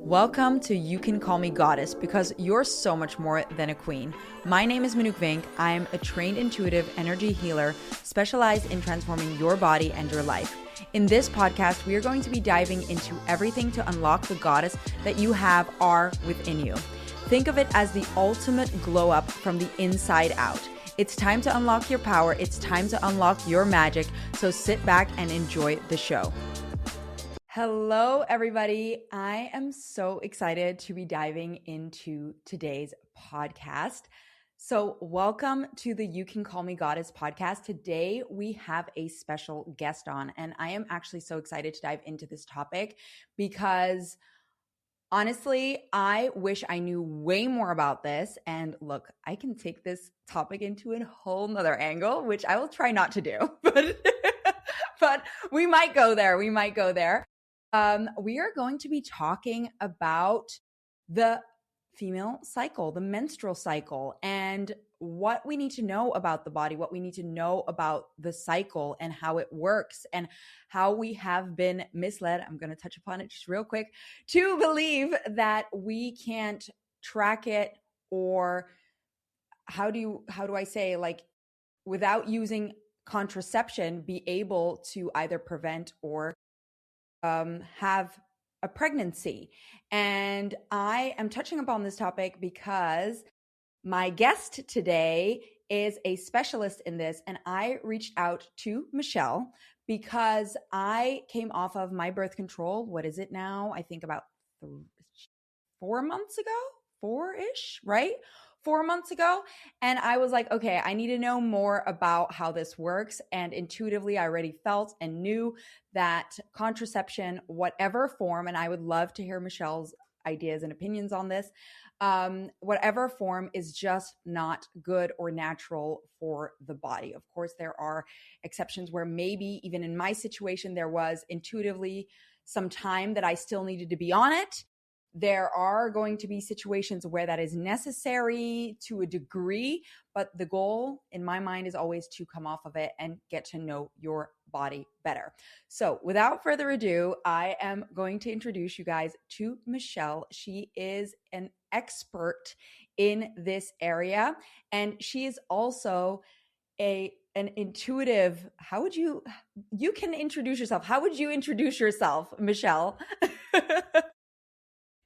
Welcome to You Can Call Me Goddess, because you're so much more than a queen. My name is Manuk Vink. I am a trained intuitive energy healer specialized in transforming your body and your life. In this podcast, we are going to be diving into everything to unlock the goddess that you are within you. Think of it as the ultimate glow up from the inside out. It's time to unlock your power. It's time to unlock your magic. So sit back and enjoy the show. Hello, everybody. I am so excited to be diving into today's podcast. So welcome to the You Can Call Me Goddess podcast. Today, we have a special guest on, and I am actually so excited to dive into this topic because honestly, I wish I knew way more about this. And look, I can take this topic into a whole nother angle, which I will try not to do, but we might go there. We are going to be talking about the female cycle, the menstrual cycle, and what we need to know about the body, what we need to know about the cycle and how it works and how we have been misled. I'm going to touch upon it just real quick to believe that we can't track it, or how do I say, like, without using contraception, be able to either prevent or have a pregnancy. And I am touching upon this topic because my guest today is a specialist in this, and I reached out to Michelle because I came off of my birth control. What is it now? I think about 4 months ago, 4-ish, right? 4 months ago. And I was like, okay, I need to know more about how this works. And intuitively, I already felt and knew that contraception, whatever form, and I would love to hear Michelle's ideas and opinions on this, whatever form is just not good or natural for the body. Of course, there are exceptions where maybe even in my situation, there was intuitively some time that I still needed to be on it. There are going to be situations where that is necessary to a degree, but the goal in my mind is always to come off of it and get to know your body better. So without further ado, I am going to introduce you guys to Michelle. She is an expert in this area, and she is also an intuitive. You can introduce yourself. How would you introduce yourself, Michelle?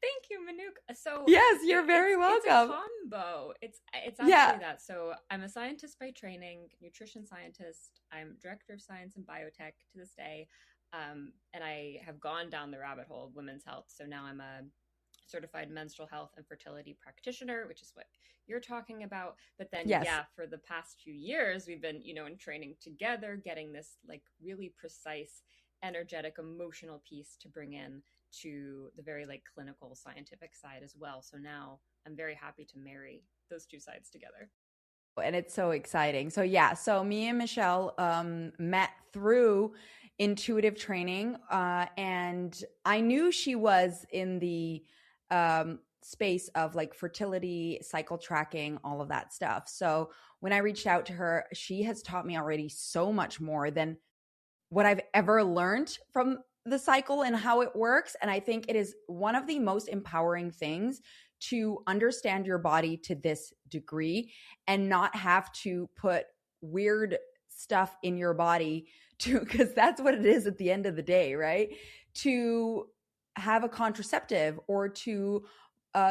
Thank you, Manuk. So yes, you're very welcome. It's a combo. It's actually that. So I'm a scientist by training, nutrition scientist. I'm director of science and biotech to this day, and I have gone down the rabbit hole of women's health. So now I'm a certified menstrual health and fertility practitioner, which is what you're talking about. But then, for the past few years, we've been, in training together, getting this like really precise, energetic, emotional piece to bring in to the very like clinical scientific side as well. So now I'm very happy to marry those two sides together. And it's so exciting. So me and Michelle met through intuitive training, and I knew she was in the space of like fertility, cycle tracking, all of that stuff. So when I reached out to her, she has taught me already so much more than what I've ever learned from the cycle and how it works. And I think it is one of the most empowering things to understand your body to this degree and not have to put weird stuff in your body because that's what it is at the end of the day, right? To have a contraceptive or to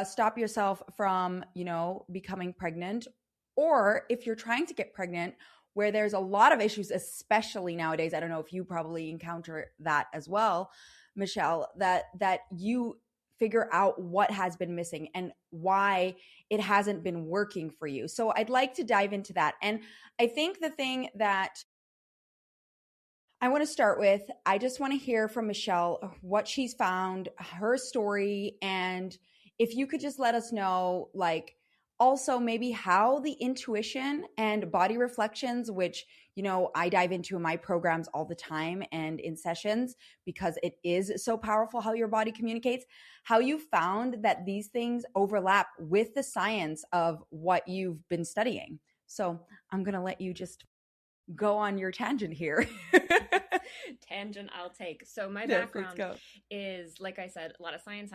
stop yourself from, becoming pregnant. Or if you're trying to get pregnant, where there's a lot of issues, especially nowadays. I don't know if you probably encounter that as well, Michelle, that you figure out what has been missing and why it hasn't been working for you. So I'd like to dive into that. And I think the thing that I want to start with, I just want to hear from Michelle what she's found, her story, and if you could just let us know, like, also maybe how the intuition and body reflections, which, I dive into in my programs all the time and in sessions because it is so powerful how your body communicates, how you found that these things overlap with the science of what you've been studying. So I'm going to let you just go on your tangent here. Tangent I'll take. So my Yes, background is, like I said, a lot of science,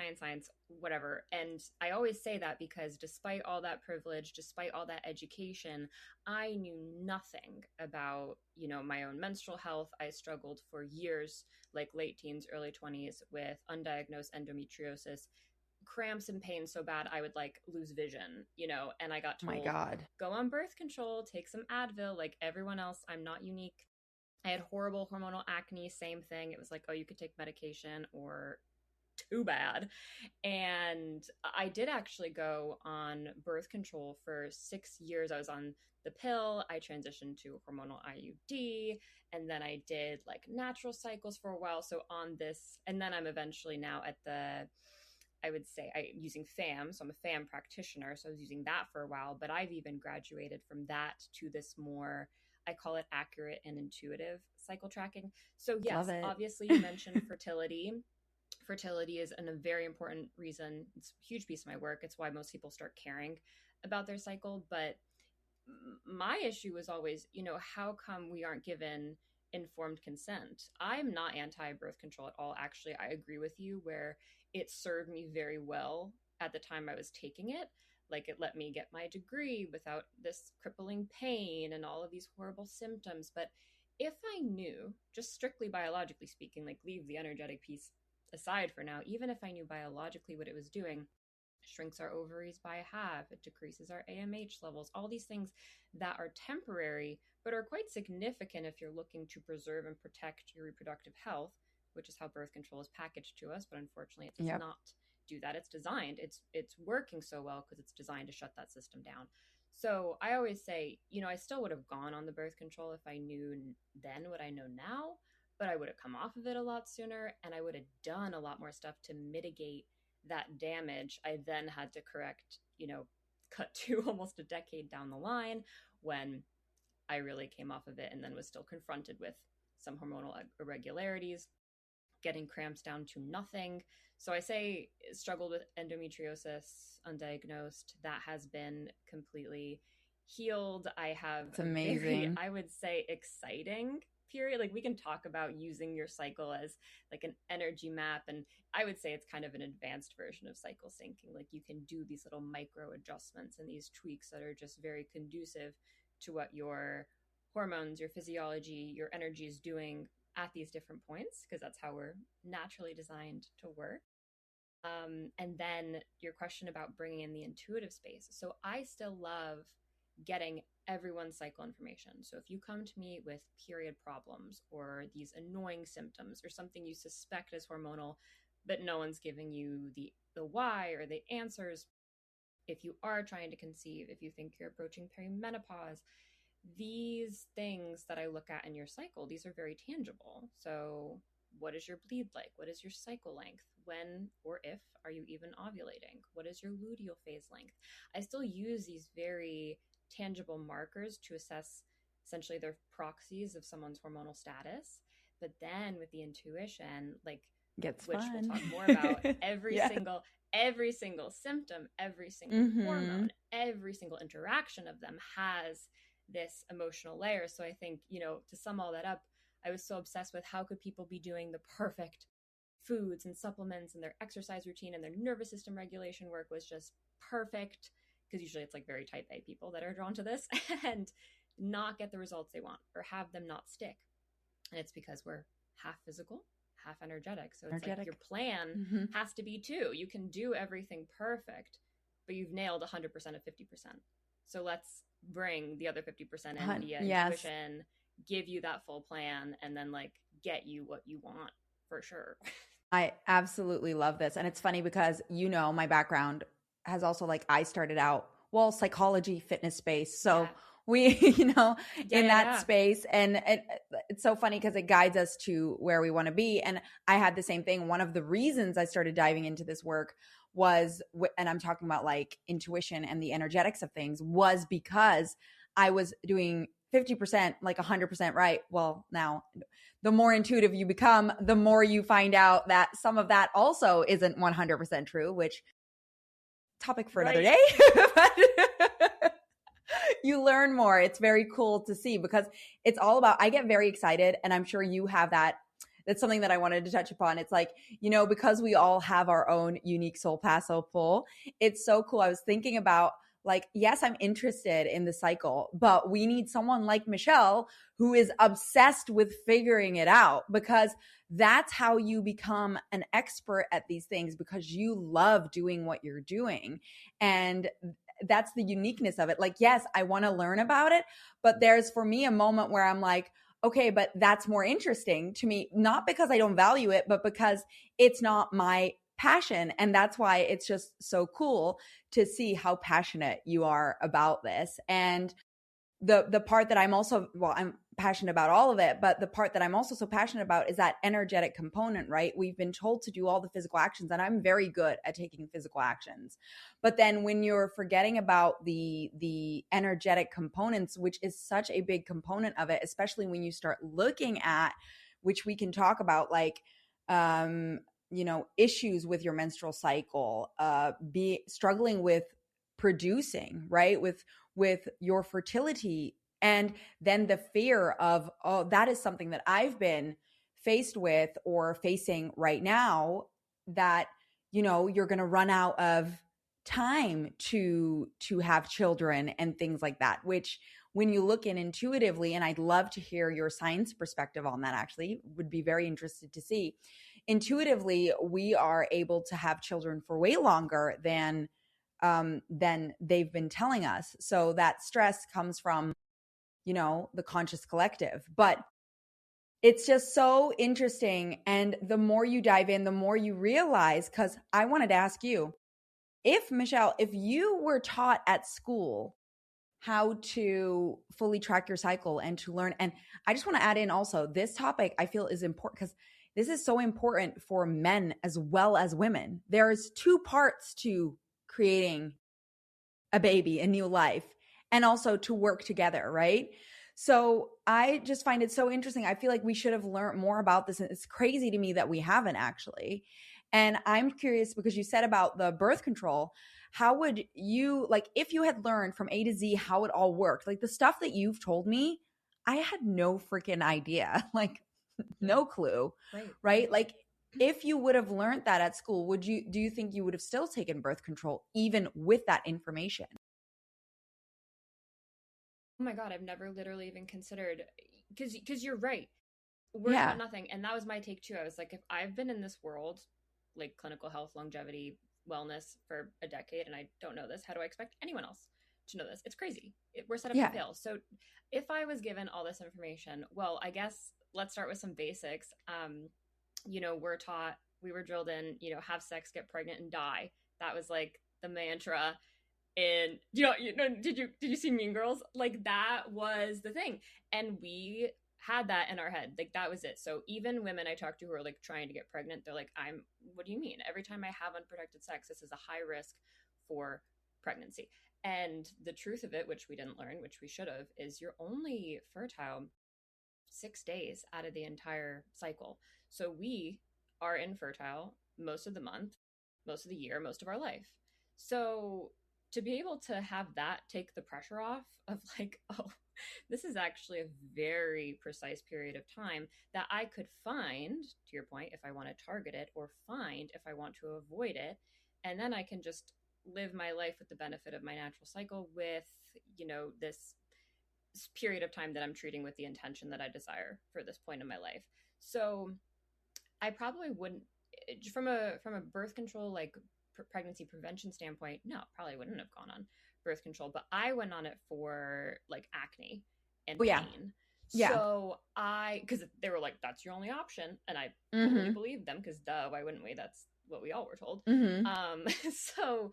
whatever. And I always say that because despite all that privilege, despite all that education, I knew nothing about, my own menstrual health. I struggled for years, like late teens, early 20s, with undiagnosed endometriosis, cramps and pain so bad I would like lose vision, and I got told, my God, go on birth control, take some Advil, like everyone else. I'm not unique. I had horrible hormonal acne, same thing. It was like, oh, you could take medication or too bad. And I did actually go on birth control for 6 years. I was on the pill. I transitioned to hormonal IUD, and then I did like natural cycles for a while. So on this, and then I'm eventually now at I would say using FAM. So I'm a FAM practitioner. So I was using that for a while, but I've even graduated from that to this more, I call it accurate and intuitive cycle tracking. So yes, obviously you mentioned fertility. Fertility is a very important reason. It's a huge piece of my work. It's why most people start caring about their cycle. But my issue was always, how come we aren't given informed consent? I'm not anti-birth control at all. Actually, I agree with you where it served me very well at the time I was taking it. Like, it let me get my degree without this crippling pain and all of these horrible symptoms. But if I knew, just strictly biologically speaking, like leave the energetic piece aside for now, even if I knew biologically what it was doing, shrinks our ovaries by half, it decreases our AMH levels, all these things that are temporary, but are quite significant if you're looking to preserve and protect your reproductive health, which is how birth control is packaged to us. But unfortunately, it does not do that. It's designed, it's working so well because it's designed to shut that system down. So I always say, I still would have gone on the birth control if I knew then what I know now, but I would have come off of it a lot sooner, and I would have done a lot more stuff to mitigate that damage I then had to correct, cut to almost a decade down the line when I really came off of it and then was still confronted with some hormonal irregularities, getting cramps down to nothing. So I say struggled with endometriosis, undiagnosed. That has been completely healed. I have it's amazing. Very, I would say, exciting period. Like, we can talk about using your cycle as like an energy map, and I would say it's kind of an advanced version of cycle syncing. Like, you can do these little micro adjustments and these tweaks that are just very conducive to what your hormones, your physiology, your energy is doing at these different points, because that's how we're naturally designed to work. And then your question about bringing in the intuitive space. So I still love getting everyone's cycle information. So if you come to me with period problems or these annoying symptoms or something you suspect is hormonal, but no one's giving you the why or the answers, if you are trying to conceive, if you think you're approaching perimenopause, these things that I look at in your cycle, these are very tangible. So what is your bleed like? What is your cycle length? When or if are you even ovulating? What is your luteal phase length? I still use these very tangible markers to assess essentially their proxies of someone's hormonal status. But then with the intuition, like, gets which fun. we'll talk more about, every single symptom, every single hormone, every single interaction of them has this emotional layer. So I think, to sum all that up, I was so obsessed with how could people be doing the perfect foods and supplements, and their exercise routine and their nervous system regulation work was just perfect, because usually it's like very type A people that are drawn to this, and not get the results they want or have them not stick. And it's because we're half physical, half energetic. So it's like your plan has to be too. You can do everything perfect, but you've nailed 100% of 50%. So let's bring the other 50% in via intuition, give you that full plan, and then like get you what you want for sure. I absolutely love this. And it's funny because, my background has also, like, I started out, psychology, fitness space. So we, in that space. And it's so funny because it guides us to where we want to be. And I had the same thing. One of the reasons I started diving into this work was, and I'm talking about like intuition and the energetics of things, was because I was doing 50%, like 100% right. Well, now the more intuitive you become, the more you find out that some of that also isn't 100% true, which topic for another day. But you learn more. It's very cool to see because it's all about, I get very excited, and I'm sure you have that. That's something that I wanted to touch upon. It's like, because we all have our own unique soul path, soul pull, it's so cool. I was thinking about, like, yes, I'm interested in the cycle, but we need someone like Michelle who is obsessed with figuring it out, because that's how you become an expert at these things, because you love doing what you're doing. And that's the uniqueness of it. Like, yes, I want to learn about it, but there's, for me, a moment where I'm like, okay, but that's more interesting to me, not because I don't value it, but because it's not my passion. And that's why it's just so cool to see how passionate you are about this. And the part that I'm also, well, I'm passionate about all of it, but the part that I'm also so passionate about is that energetic component, right? We've been told to do all the physical actions, and I'm very good at taking physical actions. But then when you're forgetting about the energetic components, which is such a big component of it, especially when you start looking at, which we can talk about, like, issues with your menstrual cycle, be struggling with producing, right? With your fertility. And then the fear of, oh, that is something that I've been faced with or facing right now, that, you're going to run out of time to have children and things like that, which, when you look in intuitively, and I'd love to hear your science perspective on that, actually would be very interested to see. Intuitively, we are able to have children for way longer than they've been telling us. So that stress comes from, the conscious collective. But it's just so interesting. And the more you dive in, the more you realize, because I wanted to ask you, Michelle, if you were taught at school how to fully track your cycle and to learn, and I just want to add in also, this topic I feel is important because this is so important for men as well as women. There's two parts to creating a baby, a new life, and also to work together, right? So I just find it so interesting. I feel like we should have learned more about this. And it's crazy to me that we haven't, actually. And I'm curious, because you said about the birth control, how would you, like, if you had learned from A to Z how it all worked, like the stuff that you've told me, I had no freaking idea, like no clue, right? Like, if you would have learned that at school, do you think you would have still taken birth control even with that information? Oh my God, I've never literally even considered, because you're right. We're taught nothing. And that was my take too. I was like, if I've been in this world, like clinical health, longevity, wellness, for a decade, and I don't know this, how do I expect anyone else to know this? It's crazy. We're set up to fail. So if I was given all this information, well, I guess let's start with some basics. We were drilled in, have sex, get pregnant, and die. That was like the mantra. And did you see Mean Girls? Like, that was the thing. And we had that in our head. Like, that was it. So even women I talk to who are like trying to get pregnant, they're like, what do you mean? Every time I have unprotected sex, this is a high risk for pregnancy. And the truth of it, which we didn't learn, which we should have, is you're only fertile 6 days out of the entire cycle. So we are infertile most of the month, most of the year, most of our life. So to be able to have that take the pressure off of, like, oh, this is actually a very precise period of time that I could find, to your point, if I want to target it, or find if I want to avoid it. And then I can just live my life with the benefit of my natural cycle with, this period of time that I'm treating with the intention that I desire for this point in my life. So I probably wouldn't, from a birth control, like pregnancy prevention standpoint, no, probably wouldn't have gone on birth control. But I went on it for like acne and pain. Yeah. So because they were like, that's your only option, and I totally believed them, because duh, why wouldn't we? That's what we all were told. So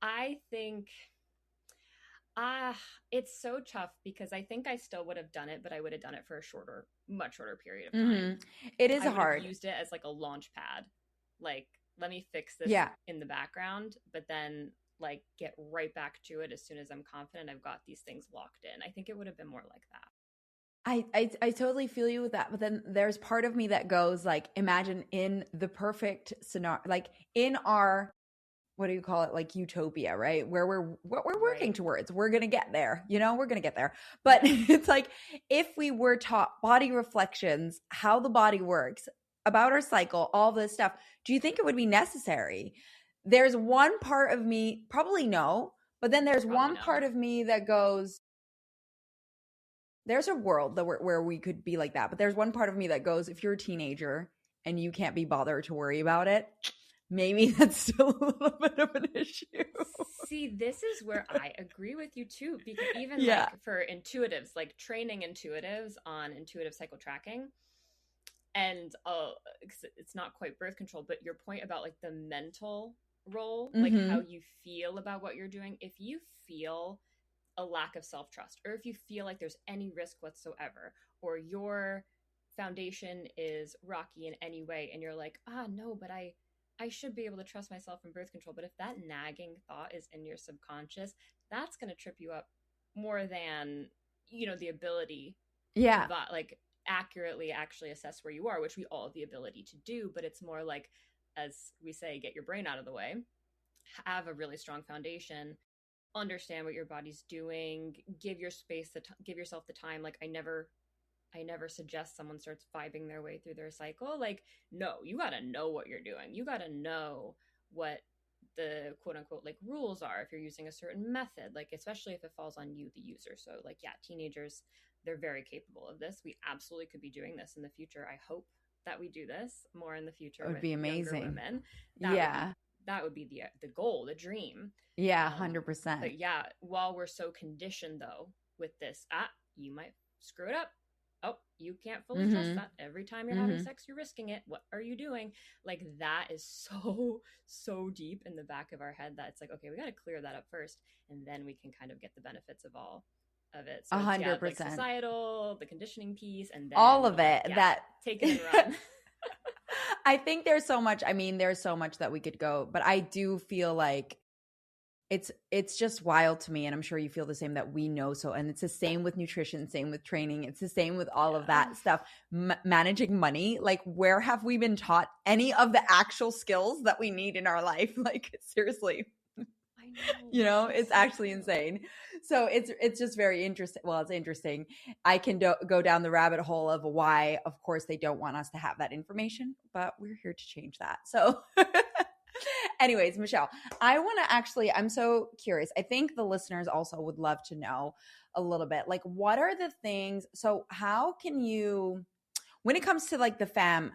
I think it's so tough, because I think I still would have done it, but I would have done it for a much shorter period of time. It is I hard. Used it as like a launch pad. Like, let me fix this in the background, but then like get right back to it as soon as I'm confident I've got these things locked in. I think it would have been more like that. I totally feel you with that. But then there's part of me that goes like, imagine in the perfect scenario, like in our what do you call it? Like utopia, right? Where what we're working Right. towards. We're going to get there, we're going to get there. But it's like, if we were taught body reflections, how the body works, about our cycle, all this stuff, do you think it would be necessary? There's one part of me, probably no, but then there's Probably one no. part of me that goes, there's a world that where we could be like that. But there's one part of me that goes, if you're a teenager and you can't be bothered to worry about it, maybe that's still a little bit of an issue. See, this is where I agree with you too, because even Yeah. like for intuitives, like training intuitives on intuitive cycle tracking, and it's not quite birth control, but your point about like the mental role, like how you feel about what you're doing, if you feel a lack of self-trust, or if you feel like there's any risk whatsoever, or your foundation is rocky in any way, and you're like, no, but I should be able to trust myself in birth control. But if that nagging thought is in your subconscious, that's going to trip you up more than, the ability Yeah. to like accurately actually assess where you are, which we all have the ability to do. But it's more like, as we say, get your brain out of the way, have a really strong foundation, understand what your body's doing, give yourself the time. Like I never suggest someone starts vibing their way through their cycle. Like, no, you got to know what you're doing. You got to know what the quote unquote like rules are if you're using a certain method, like especially if it falls on you, the user. So like, yeah, teenagers, they're very capable of this. We absolutely could be doing this in the future. I hope that we do this more in the future. It would be amazing. Women. That would be the goal, the dream. Yeah, 100%. But yeah, while we're so conditioned though with this, you might screw it up. Oh, you can't fully trust that. Every time you're having sex, you're risking it. What are you doing? Like that is so deep in the back of our head that it's like, okay, we got to clear that up first, and then we can kind of get the benefits of all of it. So 100%. like societal, the conditioning piece, and then all of it. That take it and run. I think there's so much. I mean, there's so much that we could go, but I do feel like it's just wild to me, and I'm sure you feel the same, that we know so. And it's the same with nutrition, same with training, it's the same with all of that stuff. Managing money, like where have we been taught any of the actual skills that we need in our life? Like seriously, I know. It's actually insane. So it's just very interesting. Well, it's interesting. I can go down the rabbit hole of why, of course, they don't want us to have that information, but we're here to change that. So anyways, Michelle, I'm so curious. I think the listeners also would love to know a little bit, like, what are the things, so how can you, when it comes to like the FAM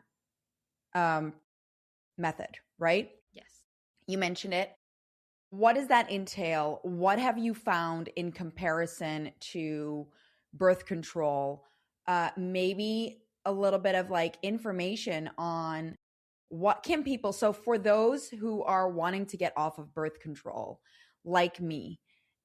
method, right? Yes. You mentioned it. What does that entail? What have you found in comparison to birth control? Maybe a little bit of like information on what can people, so for those who are wanting to get off of birth control, like me,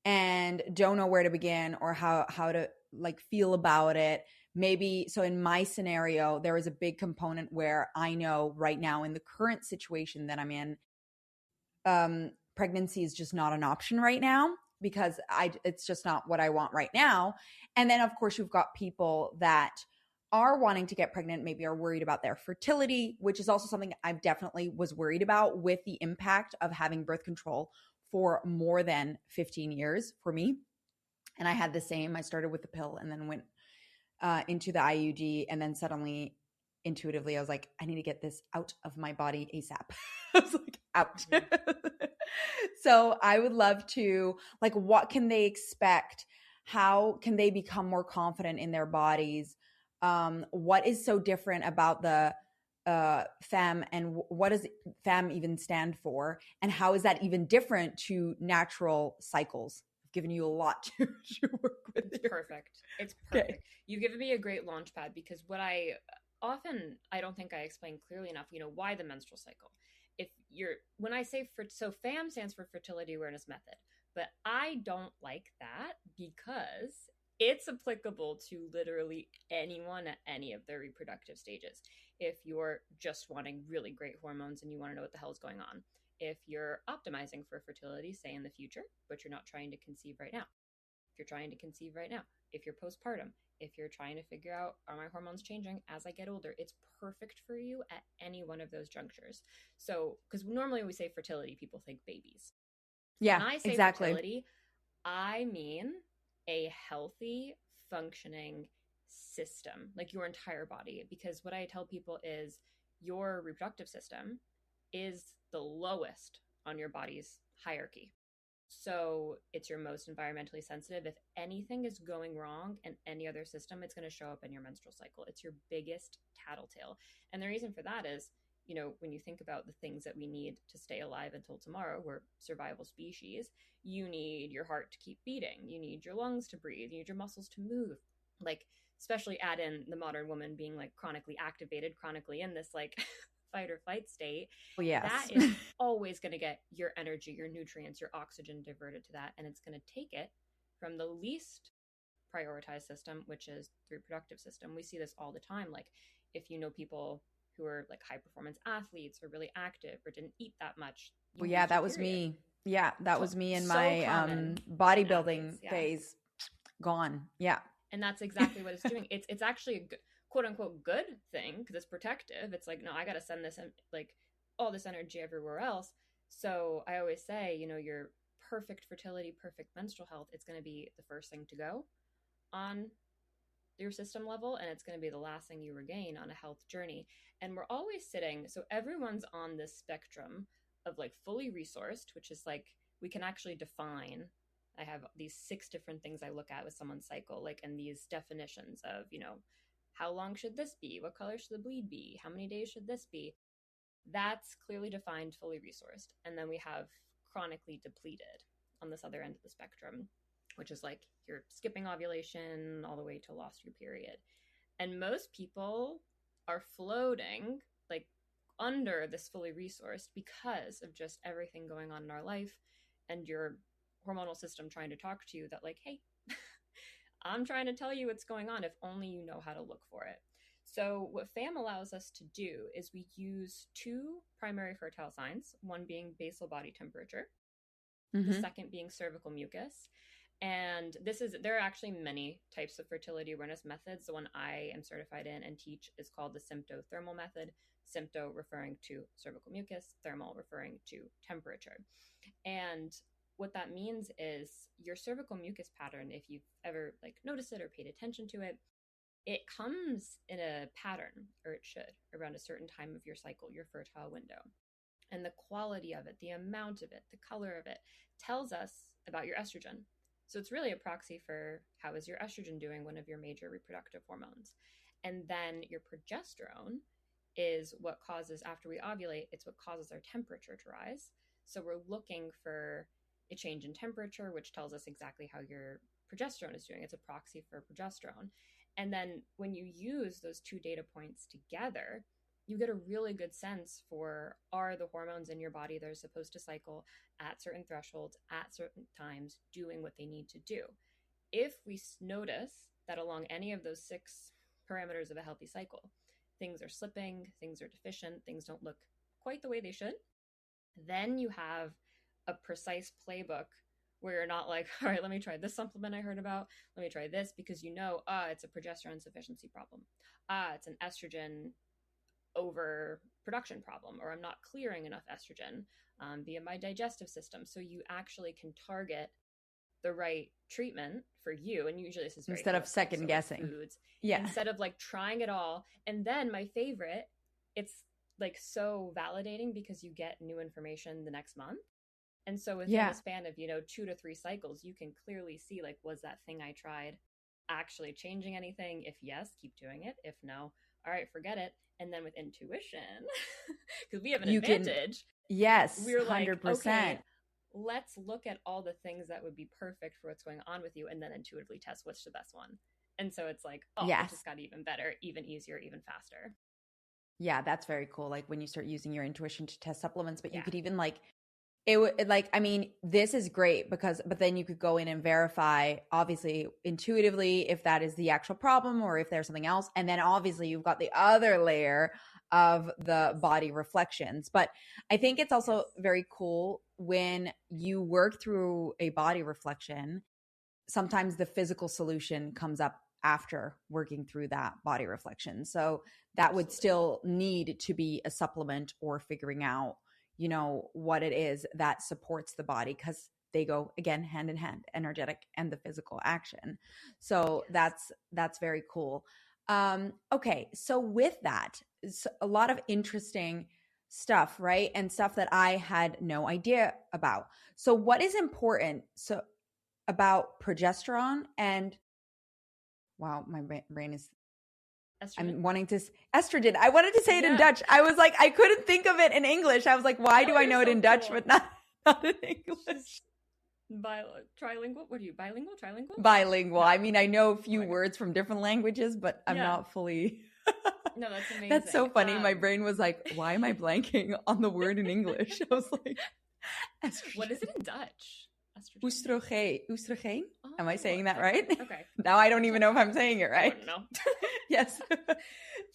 and don't know where to begin or how to like feel about it, maybe, so in my scenario, there is a big component where I know right now in the current situation that I'm in, pregnancy is just not an option right now because it's just not what I want right now. And then of course you've got people that are wanting to get pregnant, maybe are worried about their fertility, which is also something I definitely was worried about with the impact of having birth control for more than 15 years for me. And I had the same, I started with the pill and then went into the IUD, and then suddenly intuitively I was like, I need to get this out of my body ASAP. I was like, out. So I would love to, like, what can they expect? How can they become more confident in their bodies? What is so different about the FAM, and what does FAM even stand for? And how is that even different to natural cycles? I've given you a lot to work with. It's perfect. It's perfect. Okay. You've given me a great launch pad, because what I don't think I explained clearly enough, why the menstrual cycle. When I say, so FAM stands for Fertility Awareness Method, but I don't like that because it's applicable to literally anyone at any of their reproductive stages. If you're just wanting really great hormones and you want to know what the hell is going on, if you're optimizing for fertility, say in the future, but you're not trying to conceive right now, if you're trying to conceive right now, if you're postpartum, if you're trying to figure out, are my hormones changing as I get older? It's perfect for you at any one of those junctures. So, because normally when we say fertility, people think babies. Yeah, When I say exactly. fertility, I mean a healthy, functioning system, like your entire body. Because what I tell people is your reproductive system is the lowest on your body's hierarchy. So it's your most environmentally sensitive. If anything is going wrong in any other system, it's going to show up in your menstrual cycle. It's your biggest tattletale. And the reason for that is, you know, when you think about the things that we need to stay alive until tomorrow, we're survival species. You need your heart to keep beating. You need your lungs to breathe. You need your muscles to move. Like, especially add in the modern woman being like chronically activated, chronically in this like fight or flight state. Oh, yes. That is always going to get your energy, your nutrients, your oxygen diverted to that. And it's going to take it from the least prioritized system, which is the reproductive system. We see this all the time. Like, if you know people who are like high performance athletes or really active or didn't eat that much. Well, yeah, that was me. Yeah, that was me in my bodybuilding phase. Gone. Yeah. And that's exactly what it's doing. It's actually a good, quote unquote good thing because it's protective. It's like, no, I got to send this like all this energy everywhere else. So I always say, you know, your perfect fertility, perfect menstrual health, it's going to be the first thing to go on your system level, and it's going to be the last thing you regain on a health journey. And we're always sitting, so everyone's on this spectrum of like fully resourced, which is like we can actually define. I have these 6 different things I look at with someone's cycle, like, and these definitions of, you know, how long should this be? What color should the bleed be? How many days should this be? That's clearly defined, fully resourced. And then we have chronically depleted on this other end of the spectrum, which is like you're skipping ovulation all the way to lost your period. And most people are floating like under this fully resourced because of just everything going on in our life and your hormonal system trying to talk to you that like, hey, I'm trying to tell you what's going on if only you know how to look for it. So what FAM allows us to do is we use 2 primary fertile signs, one being basal body temperature, the second being cervical mucus. And there are actually many types of fertility awareness methods. The one I am certified in and teach is called the symptothermal method, sympto referring to cervical mucus, thermal referring to temperature. And what that means is your cervical mucus pattern, if you've ever like noticed it or paid attention to it, it comes in a pattern, or it should, around a certain time of your cycle, your fertile window. And the quality of it, the amount of it, the color of it tells us about your estrogen. So it's really a proxy for how is your estrogen doing, one of your major reproductive hormones. And then your progesterone is what causes, after we ovulate, it's what causes our temperature to rise. So we're looking for a change in temperature, which tells us exactly how your progesterone is doing. It's a proxy for progesterone. And then when you use those 2 data points together, you get a really good sense for, are the hormones in your body that are supposed to cycle at certain thresholds, at certain times, doing what they need to do. If we notice that along any of those 6 parameters of a healthy cycle, things are slipping, things are deficient, things don't look quite the way they should, then you have a precise playbook where you're not like, all right, let me try this supplement I heard about. Let me try this, because you know, it's a progesterone insufficiency problem. It's an estrogen overproduction problem, or I'm not clearing enough estrogen via my digestive system. So you actually can target the right treatment for you. And usually this is very instead of second guessing. Like foods. Yeah. Instead of like trying it all. And then my favorite, it's like so validating because you get new information the next month. And so within a span of, 2 to 3 cycles, you can clearly see, like, was that thing I tried actually changing anything? If yes, keep doing it. If no, all right, forget it. And then with intuition, because we have an advantage. Yes, we're 100%. Like, okay, let's look at all the things that would be perfect for what's going on with you, and then intuitively test which the best one. And so it's like, it just got even better, even easier, even faster. Yeah, that's very cool. Like when you start using your intuition to test supplements, but you could even like, it would like, I mean, this is great but then you could go in and verify, obviously, intuitively, if that is the actual problem or if there's something else. And then obviously you've got the other layer of the body reflections. But I think it's also very cool when you work through a body reflection, sometimes the physical solution comes up after working through that body reflection. So that would still need to be a supplement or figuring out, you know, what it is that supports the body, because they go again hand in hand, energetic and the physical action. So that's very cool. Okay, so with that, a lot of interesting stuff, right? And stuff that I had no idea about. So what is important about progesterone and wow, my brain is estrogen. I'm wanting to estrogen. I wanted to say it in Dutch. I was like, I couldn't think of it in English. I was like, why do I know it in Dutch but not in English? Trilingual? What are you? Bilingual? Trilingual? Bilingual. No. I mean, I know a few words from different languages, but I'm not fully. No, that's amazing. That's so funny. My brain was like, why am I blanking on the word in English? I was like, estrogen. What is it in Dutch? Oestrogeen. Oh, am I saying that right? Okay. Now I don't even know if I'm saying it right. No. Yes.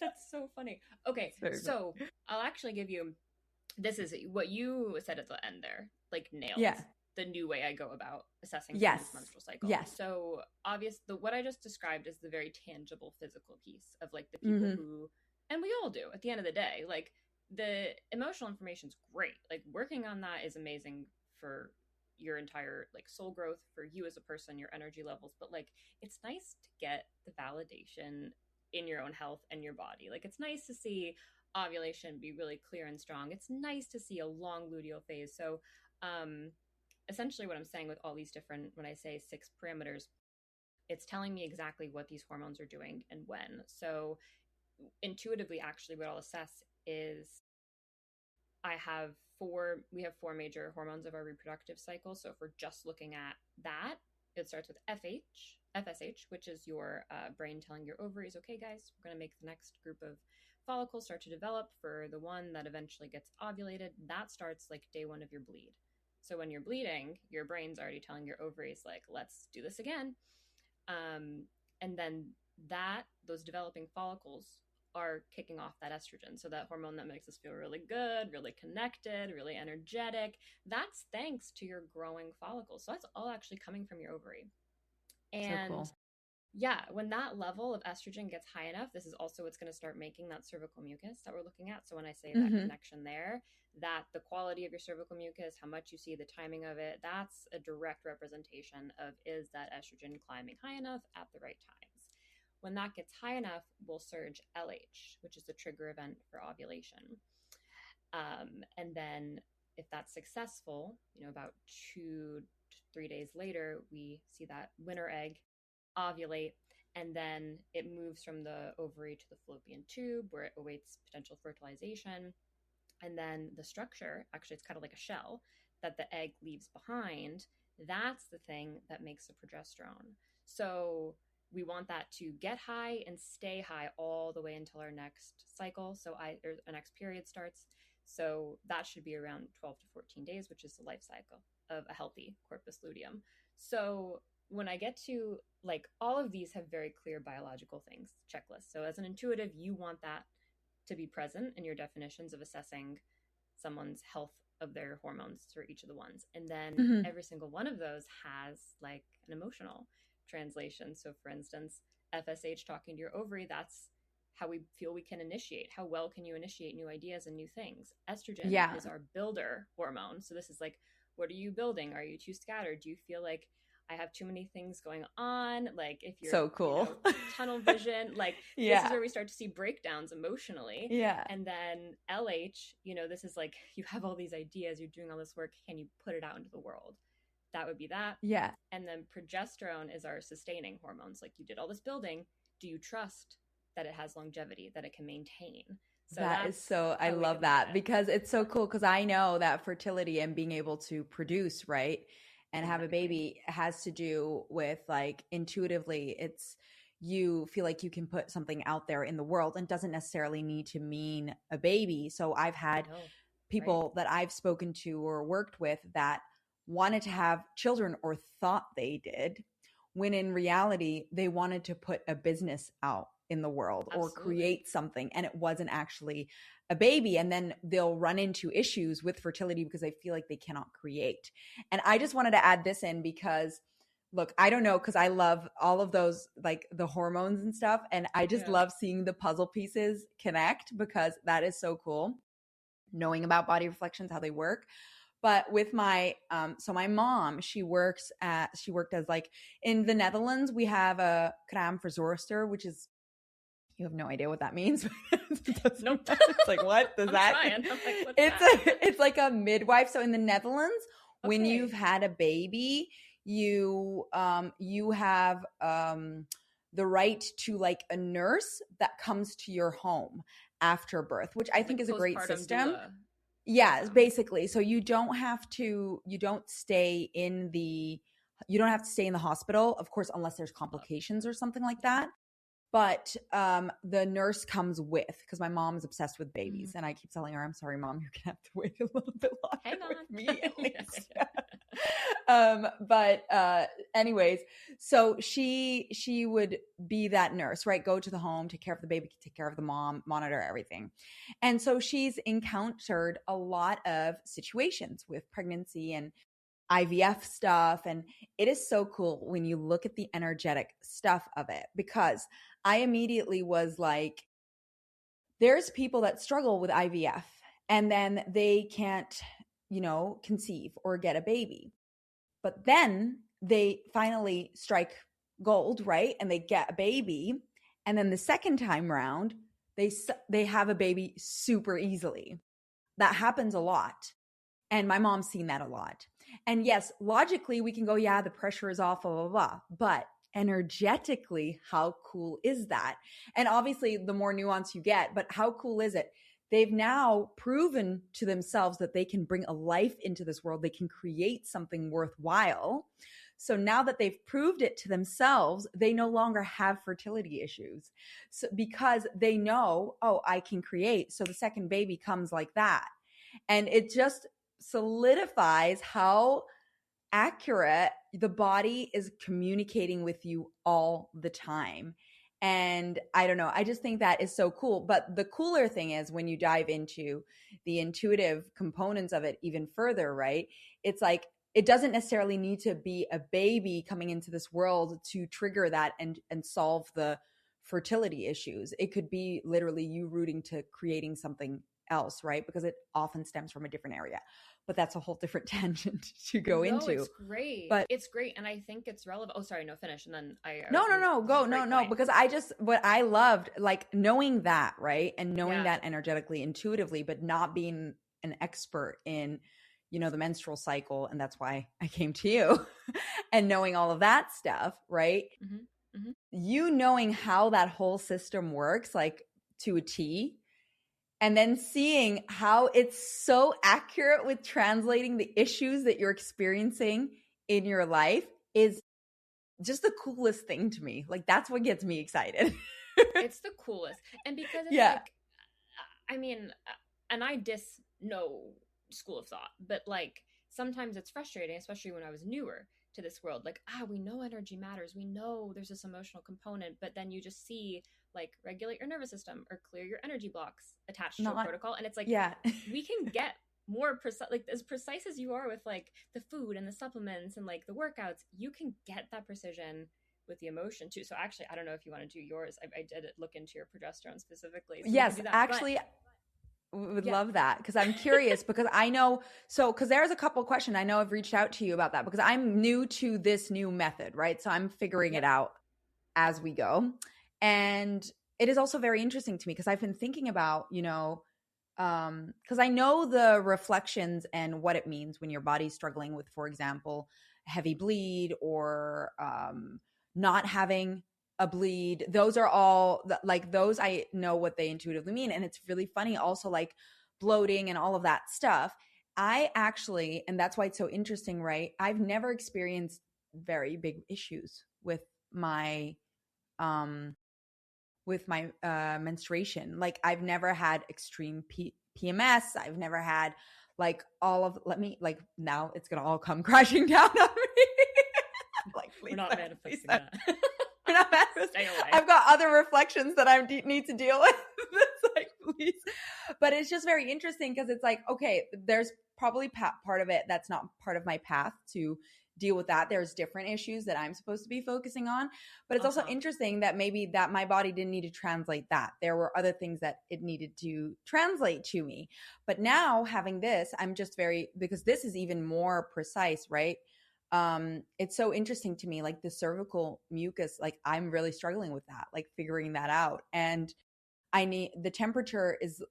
That's so funny. Okay, so I'll actually give you, this is what you said at the end there, like nailed the new way I go about assessing someone's menstrual cycle. Yes. So what I just described is the very tangible physical piece of like the people who, and we all do at the end of the day, like the emotional information's great. Like working on that is amazing for your entire like soul growth, for you as a person, your energy levels, but like it's nice to get the validation in your own health and your body. Like it's nice to see ovulation be really clear and strong. It's nice to see a long luteal phase. So essentially what I'm saying with all these different, when I say 6 parameters, it's telling me exactly what these hormones are doing and when. So intuitively, actually what I'll assess is we have 4 major hormones of our reproductive cycle. So if we're just looking at that, it starts with FSH, which is your brain telling your ovaries, okay, guys, we're going to make the next group of follicles start to develop for the one that eventually gets ovulated. That starts like day 1 of your bleed. So when you're bleeding, your brain's already telling your ovaries, like, let's do this again. And then those developing follicles are kicking off that estrogen. So that hormone that makes us feel really good, really connected, really energetic, that's thanks to your growing follicles. So that's all actually coming from your ovary. And so cool. Yeah, when that level of estrogen gets high enough, this is also what's going to start making that cervical mucus that we're looking at. So when I say that connection there, that the quality of your cervical mucus, how much you see, the timing of it, that's a direct representation of, is that estrogen climbing high enough at the right times? When that gets high enough, we'll surge LH, which is the trigger event for ovulation. And then if that's successful, about 2 to 3 days later, we see that winter egg ovulate, and then it moves from the ovary to the fallopian tube where it awaits potential fertilization. And then the structure, actually it's kind of like a shell that the egg leaves behind, that's the thing that makes the progesterone. So we want that to get high and stay high all the way until our next cycle. So our next period starts. So that should be around 12 to 14 days, which is the life cycle of a healthy corpus luteum. So when I get to like all of these have very clear biological things, checklists. So as an intuitive, you want that to be present in your definitions of assessing someone's health of their hormones for each of the ones. And then every single one of those has like an emotional translation. So for instance, FSH, talking to your ovary, that's how we feel we can initiate. How well can you initiate new ideas and new things? Estrogen is our builder hormone. So this is like, what are you building? Are you too scattered? Do you feel like I have too many things going on? Like if you're so cool, tunnel vision, like this is where we start to see breakdowns emotionally. Yeah. And then LH, this is like, you have all these ideas, you're doing all this work. Can you put it out into the world? That would be that. Yeah. And then progesterone is our sustaining hormones. Like you did all this building. Do you trust that it has longevity, that it can maintain? So that is so, I love that because it's so cool. Cause I know that fertility and being able to produce, right, and have a baby has to do with like intuitively, it's, you feel like you can put something out there in the world and doesn't necessarily need to mean a baby. So I've had people that I've spoken to or worked with that wanted to have children or thought they did, when in reality, they wanted to put a business out in the world or create something, and it wasn't actually a baby. And then they'll run into issues with fertility because they feel like they cannot create. And I just wanted to add this in because look, I don't know, because I love all of those, like the hormones and stuff. And I just love seeing the puzzle pieces connect, because that is so cool. Knowing about body reflections, how they work. But with my, so my mom, she worked as like, in the Netherlands, we have a kraamverzorgster, which is, you have no idea what that means. Nope. It's like, what does that? I'm like, what's that? It's like a midwife. So in the Netherlands, when you've had a baby, you have the right to like a nurse that comes to your home after birth, which I think is a great system. Doula. Yeah, basically. So you don't have to stay in the hospital, of course, unless there's complications or something like that. But the nurse comes with, because my mom is obsessed with babies. And I keep telling her, I'm sorry, Mom, you're going to have to wait a little bit longer. Hang on. With me, at least. But anyways, so she would be that nurse, right? Go to the home, take care of the baby, take care of the mom, monitor everything. And so she's encountered a lot of situations with pregnancy and IVF stuff. And it is so cool when you look at the energetic stuff of it, because I immediately was like, there's people that struggle with IVF and then they can't, conceive or get a baby. But then they finally strike gold, right? And they get a baby. And then the second time round, they have a baby super easily. That happens a lot. And my mom's seen that a lot. And yes, logically, we can go, yeah, the pressure is off, blah, blah, blah. But energetically, how cool is that? And obviously, the more nuance you get, but how cool is it? They've now proven to themselves that they can bring a life into this world. They can create something worthwhile. So now that they've proved it to themselves, they no longer have fertility issues. So because they know, oh, I can create. So the second baby comes like that. And it just solidifies how accurate the body is communicating with you all the time. And I don't know, I just think that is so cool. But the cooler thing is when you dive into the intuitive components of it even further, right? It's like, it doesn't necessarily need to be a baby coming into this world to trigger that and solve the fertility issues. It could be literally you rooting to creating something else, right? Because it often stems from a different area. But that's a whole different tangent to go into. It's great. But it's great. And I think it's relevant. Oh, sorry, no, finish. And then No. Because what I loved, like knowing that, right? And knowing that energetically, intuitively, but not being an expert in, the menstrual cycle. And that's why I came to you and knowing all of that stuff, right? Mm-hmm. Mm-hmm. You knowing how that whole system works, like to a T, and then seeing how it's so accurate with translating the issues that you're experiencing in your life is just the coolest thing to me. Like, that's what gets me excited. It's the coolest. And because it's like, I mean, and I no school of thought, but like sometimes it's frustrating, especially when I was newer to this world. Like, we know energy matters. We know there's this emotional component, but then you just see like regulate your nervous system or clear your energy blocks attached to a protocol. And it's like, we can get more precise, like as precise as you are with like the food and the supplements and like the workouts, you can get that precision with the emotion too. So actually, I don't know if you want to do yours. I did look into your progesterone specifically. So yes, actually, would love that, because I'm curious because I know, because there's a couple of questions. I know I've reached out to you about that because I'm new to this new method, right? So I'm figuring it out as we go. And it is also very interesting to me because I've been thinking about, because I know the reflections and what it means when your body's struggling with, for example, heavy bleed or not having a bleed. Those are all like those I know what they intuitively mean. And it's really funny also, like bloating and all of that stuff. I actually, and that's why it's so interesting, right? I've never experienced very big issues with my menstruation. Like I've never had extreme PMS. I've never had like now it's going to all come crashing down on me. Like, we're not manifesting that. We're not manifesting. I've got other reflections that I need to deal with. It's like, please. But it's just very interesting because it's like, okay, there's probably part of it that's not part of my path to deal with that. There's different issues that I'm supposed to be focusing on, but it's also interesting that maybe that my body didn't need to translate that. There were other things that it needed to translate to me. But now having this, I'm just because this is even more precise, right? It's so interesting to me, like the cervical mucus, like I'm really struggling with that, like figuring that out. And I need the temperature is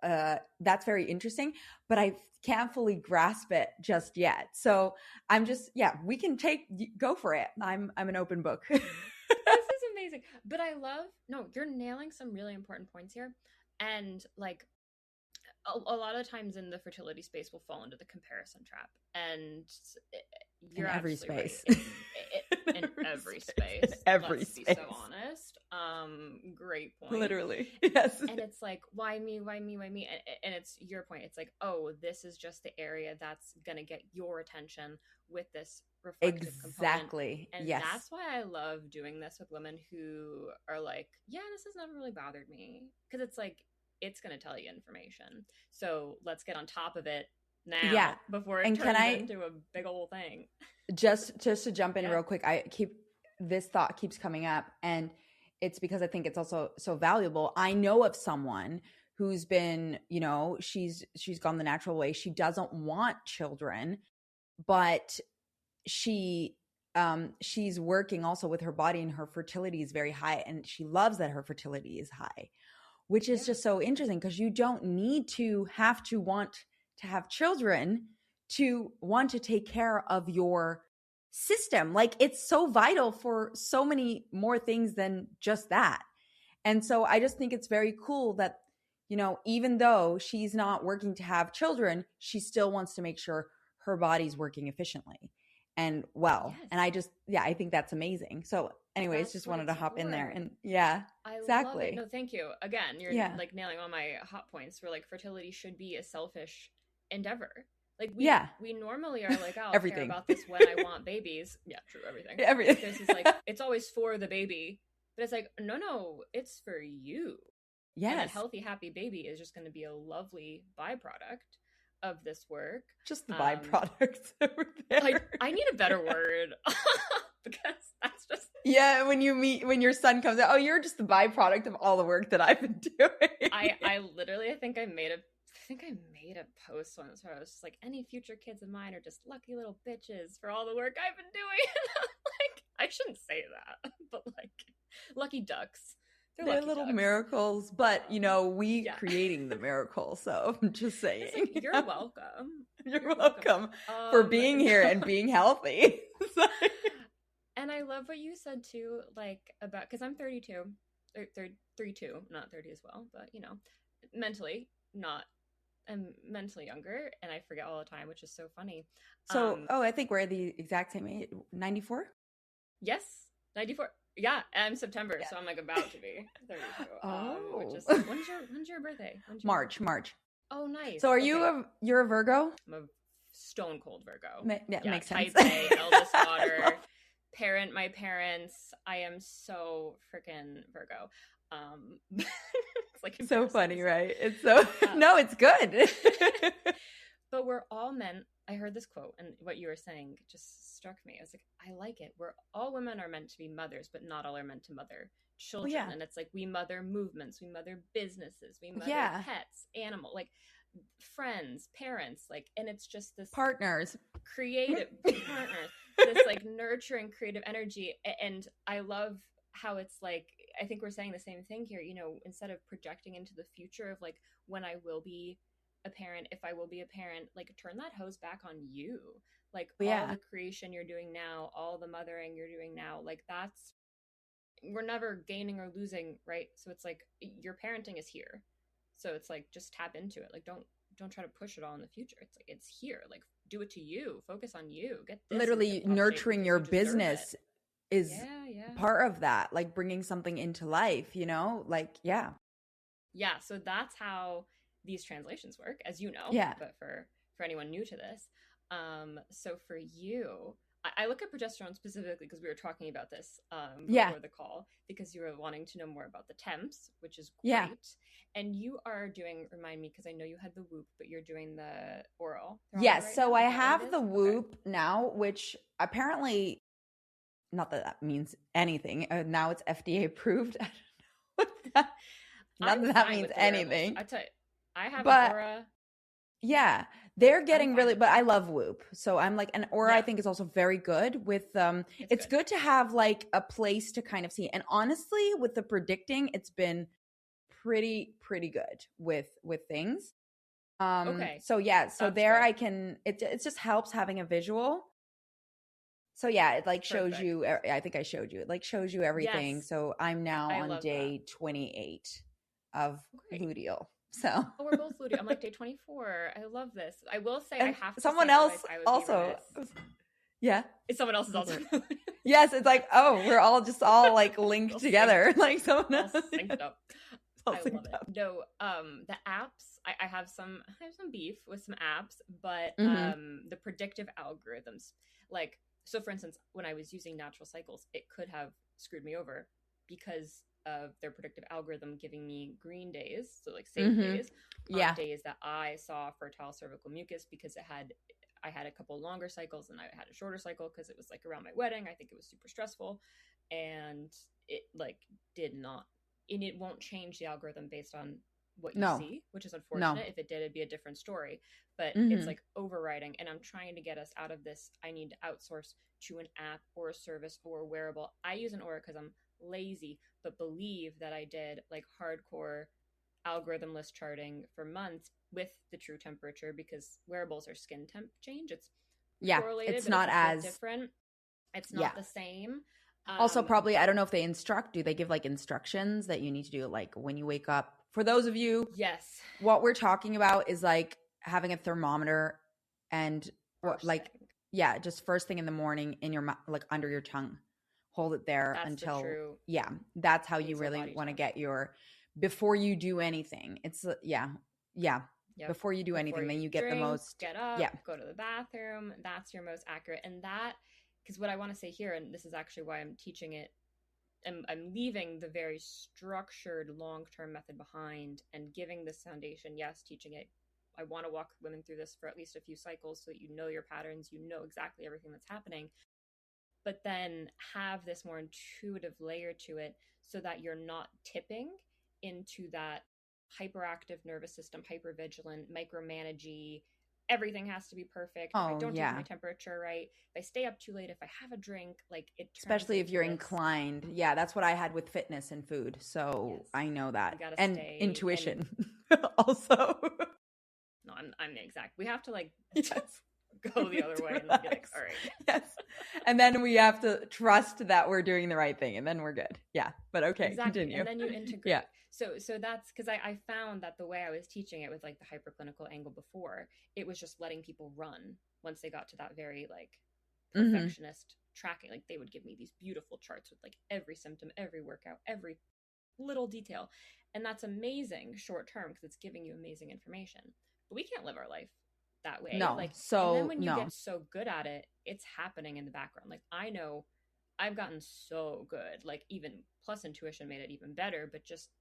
that's very interesting, but I can't fully grasp it just yet. So I'm just, we can go for it. I'm an open book. This is amazing. But you're nailing some really important points here. And like a lot of times in the fertility space we'll fall into the comparison trap. And you're in every space. Right. In every space. Let's be so honest. Great point. Literally. Yes. And it's like, why me? And it's your point. It's like, oh, this is just the area that's going to get your attention with this reflective component. And yes. That's why I love doing this with women who are like, yeah, this has never really bothered me. Because it's like, it's going to tell you information. So let's get on top of it now before it turns into a big old thing. Just to jump in real quick, this thought keeps coming up, and it's because I think it's also so valuable. I know of someone who's been, she's gone the natural way. She doesn't want children, but she's working also with her body, and her fertility is very high, and she loves that her fertility is high, which is just so interesting because you don't need to have to want to have children to want to take care of your system. Like it's so vital for so many more things than just that. And so I just think it's very cool that, even though she's not working to have children, she still wants to make sure her body's working efficiently and well. Yes. And I think that's amazing. So anyways, just wanted to hop in there and exactly. Love it. No, thank you. Again, you're like nailing all my hot points where like fertility should be a selfish endeavor. Like we normally are like, I'll care about this when I want babies. Yeah, true, everything. Everything. This is like, it's always for the baby, but it's like, no, it's for you. Yes. And a healthy, happy baby is just going to be a lovely byproduct of this work. Just the byproduct. I need a better word because that's just when your son comes out, oh, you're just the byproduct of all the work that I've been doing. I literally I think I made a post once where I was just like, any future kids of mine are just lucky little bitches for all the work I've been doing. Like, I shouldn't say that, but like, lucky ducks. They're little ducks. Miracles, but we creating the miracle. So I'm just saying. Like, you're welcome. You're welcome for being here and being healthy. And I love what you said too, like about, because I'm 32, or 32, not 30 as well, but mentally not. I'm mentally younger, and I forget all the time, which is so funny. So, I think we're the exact same age. 94? Yes, 94. Yeah, I'm September, so I'm like about to be 32. Oh, when's your birthday? March. Oh, nice. So, you're a Virgo? I'm a stone cold Virgo. Makes sense. Type A, eldest daughter, parent my parents. I am so freaking Virgo. It's like so funny, right? It's so no, it's good. But we're all meant. I heard this quote, and what you were saying just struck me. I was like, I like it. All women are meant to be mothers, but not all are meant to mother children. And it's like we mother movements, we mother businesses, we mother pets, animals, like friends, parents, like, and it's just this partners, creative partners, this like nurturing creative energy. And I love how it's like, I think we're saying the same thing here, instead of projecting into the future of like when I will be a parent, if I will be a parent, like turn that hose back on you. Like all the creation you're doing now, all the mothering you're doing now, like we're never gaining or losing, right? So it's like your parenting is here. So it's like, just tap into it. Like don't try to push it all in the future. It's like, it's here. Like do it to you, focus on you, get this. Literally nurturing your business is part of that, like bringing something into life, so that's how these translations work, as but for anyone new to this, so for you, I look at progesterone specifically because we were talking about this Yeah. before the call, because you were wanting to know more about the temps, which is Yeah. great. And you are doing, remind me, because I know you had the Whoop, but you're doing the oral thermometer Yes. right So now. I Is that what it have is? the Okay. Whoop now, which apparently, not that that means anything. Now it's FDA approved. I don't know what that, I'm not that that fine means with the wearables. anything. I tell you, I have an But Aura. yeah, Like, they're I'm getting fine really, with but I them. love Whoop. So I'm like, and Aura I Yeah, think is also very good with it's it's good. good to have like a place to kind of see. And honestly, with the predicting, it's been pretty good with things. Okay, So yeah, so that's there good. I can it just helps having a visual. So yeah, it like shows Perfect. you I think I showed you. It like shows you everything. Yes, So I'm now I on love that. day 28 of Great. luteal. So Oh, we're both luteal. I'm like day 24. I love this. I will say, I and have to say, someone otherwise else I would be also remiss. yeah, If someone else is go for also it. Yes, it's like, oh, we're all just all like we're linked all together. synced, Like someone all else. synced up. All I love synced it. up. No, the apps, I have some beef with some apps, but Mm-hmm. the predictive algorithms, like, so for instance, when I was using natural cycles, it could have screwed me over because of their predictive algorithm giving me green days, so like safe Mm-hmm. days, on Yeah. days that I saw fertile cervical mucus, because I had a couple longer cycles and I had a shorter cycle because it was like around my wedding. I think it was super stressful, and it like did not, and it won't change the algorithm based on what you No. see, which is No. unfortunate. If it did, it'd be a different story. But it's Mm-hmm. like overriding, and I'm trying to get us out of this. I need to outsource to an app or a service or a wearable. I use an Aura because I'm lazy, but believe that I did like hardcore algorithmless charting for months with the true temperature, because wearables are skin temp change. It's Yeah. correlated, It's but it's not a bit as different. It's yeah. not the same. Also, probably, I But don't know if they instruct, do they give like instructions that you need to do like when you wake up? For those of you, yes, what we're talking about is like having a thermometer and what, first like, thing. yeah, just first thing in the morning in your mouth, like under your tongue. Hold it there That's the until, true yeah, that's how you basal really body want to temp. get your, before you do anything. It's, yeah. Yep. Before you do Before anything, then you you get the drink, most, get yeah. up, go to the bathroom, that's your most accurate. And that, because what I want to say here, and this is actually why I'm teaching it, I'm leaving the very structured long-term method behind and giving this foundation. Yes, teaching it. I want to walk women through this for at least a few cycles so that you know your patterns, you know exactly everything that's happening, but then have this more intuitive layer to it so that you're not tipping into that hyperactive nervous system, hypervigilant, micromanagey. Everything has to be perfect. If I Oh, don't take my yeah. temperature right, if I stay up too late, if I have a drink, like it turns Especially if into you're this. inclined. Yeah, that's what I had with fitness and food. So Yes, I know that. you got to And stay. And intuition also. no, I'm the exact. We have to like Yes. go the other way and be like, Relax. all right. Yes. And then we have to trust that we're doing the right thing and then we're good. Yeah. But okay, Exactly. continue. And then you integrate. Yeah. So that's because I found that the way I was teaching it with like the hyperclinical angle before, it was just letting people run once they got to that very like Mm-hmm. perfectionist tracking. Like they would give me these beautiful charts with like every symptom, every workout, every little detail. And that's amazing short term because it's giving you amazing information. But we can't live our life that way. No. Like, and then So when you no. get so good at it, it's happening in the background. Like I know I've gotten so good, like even plus intuition made it even better, but just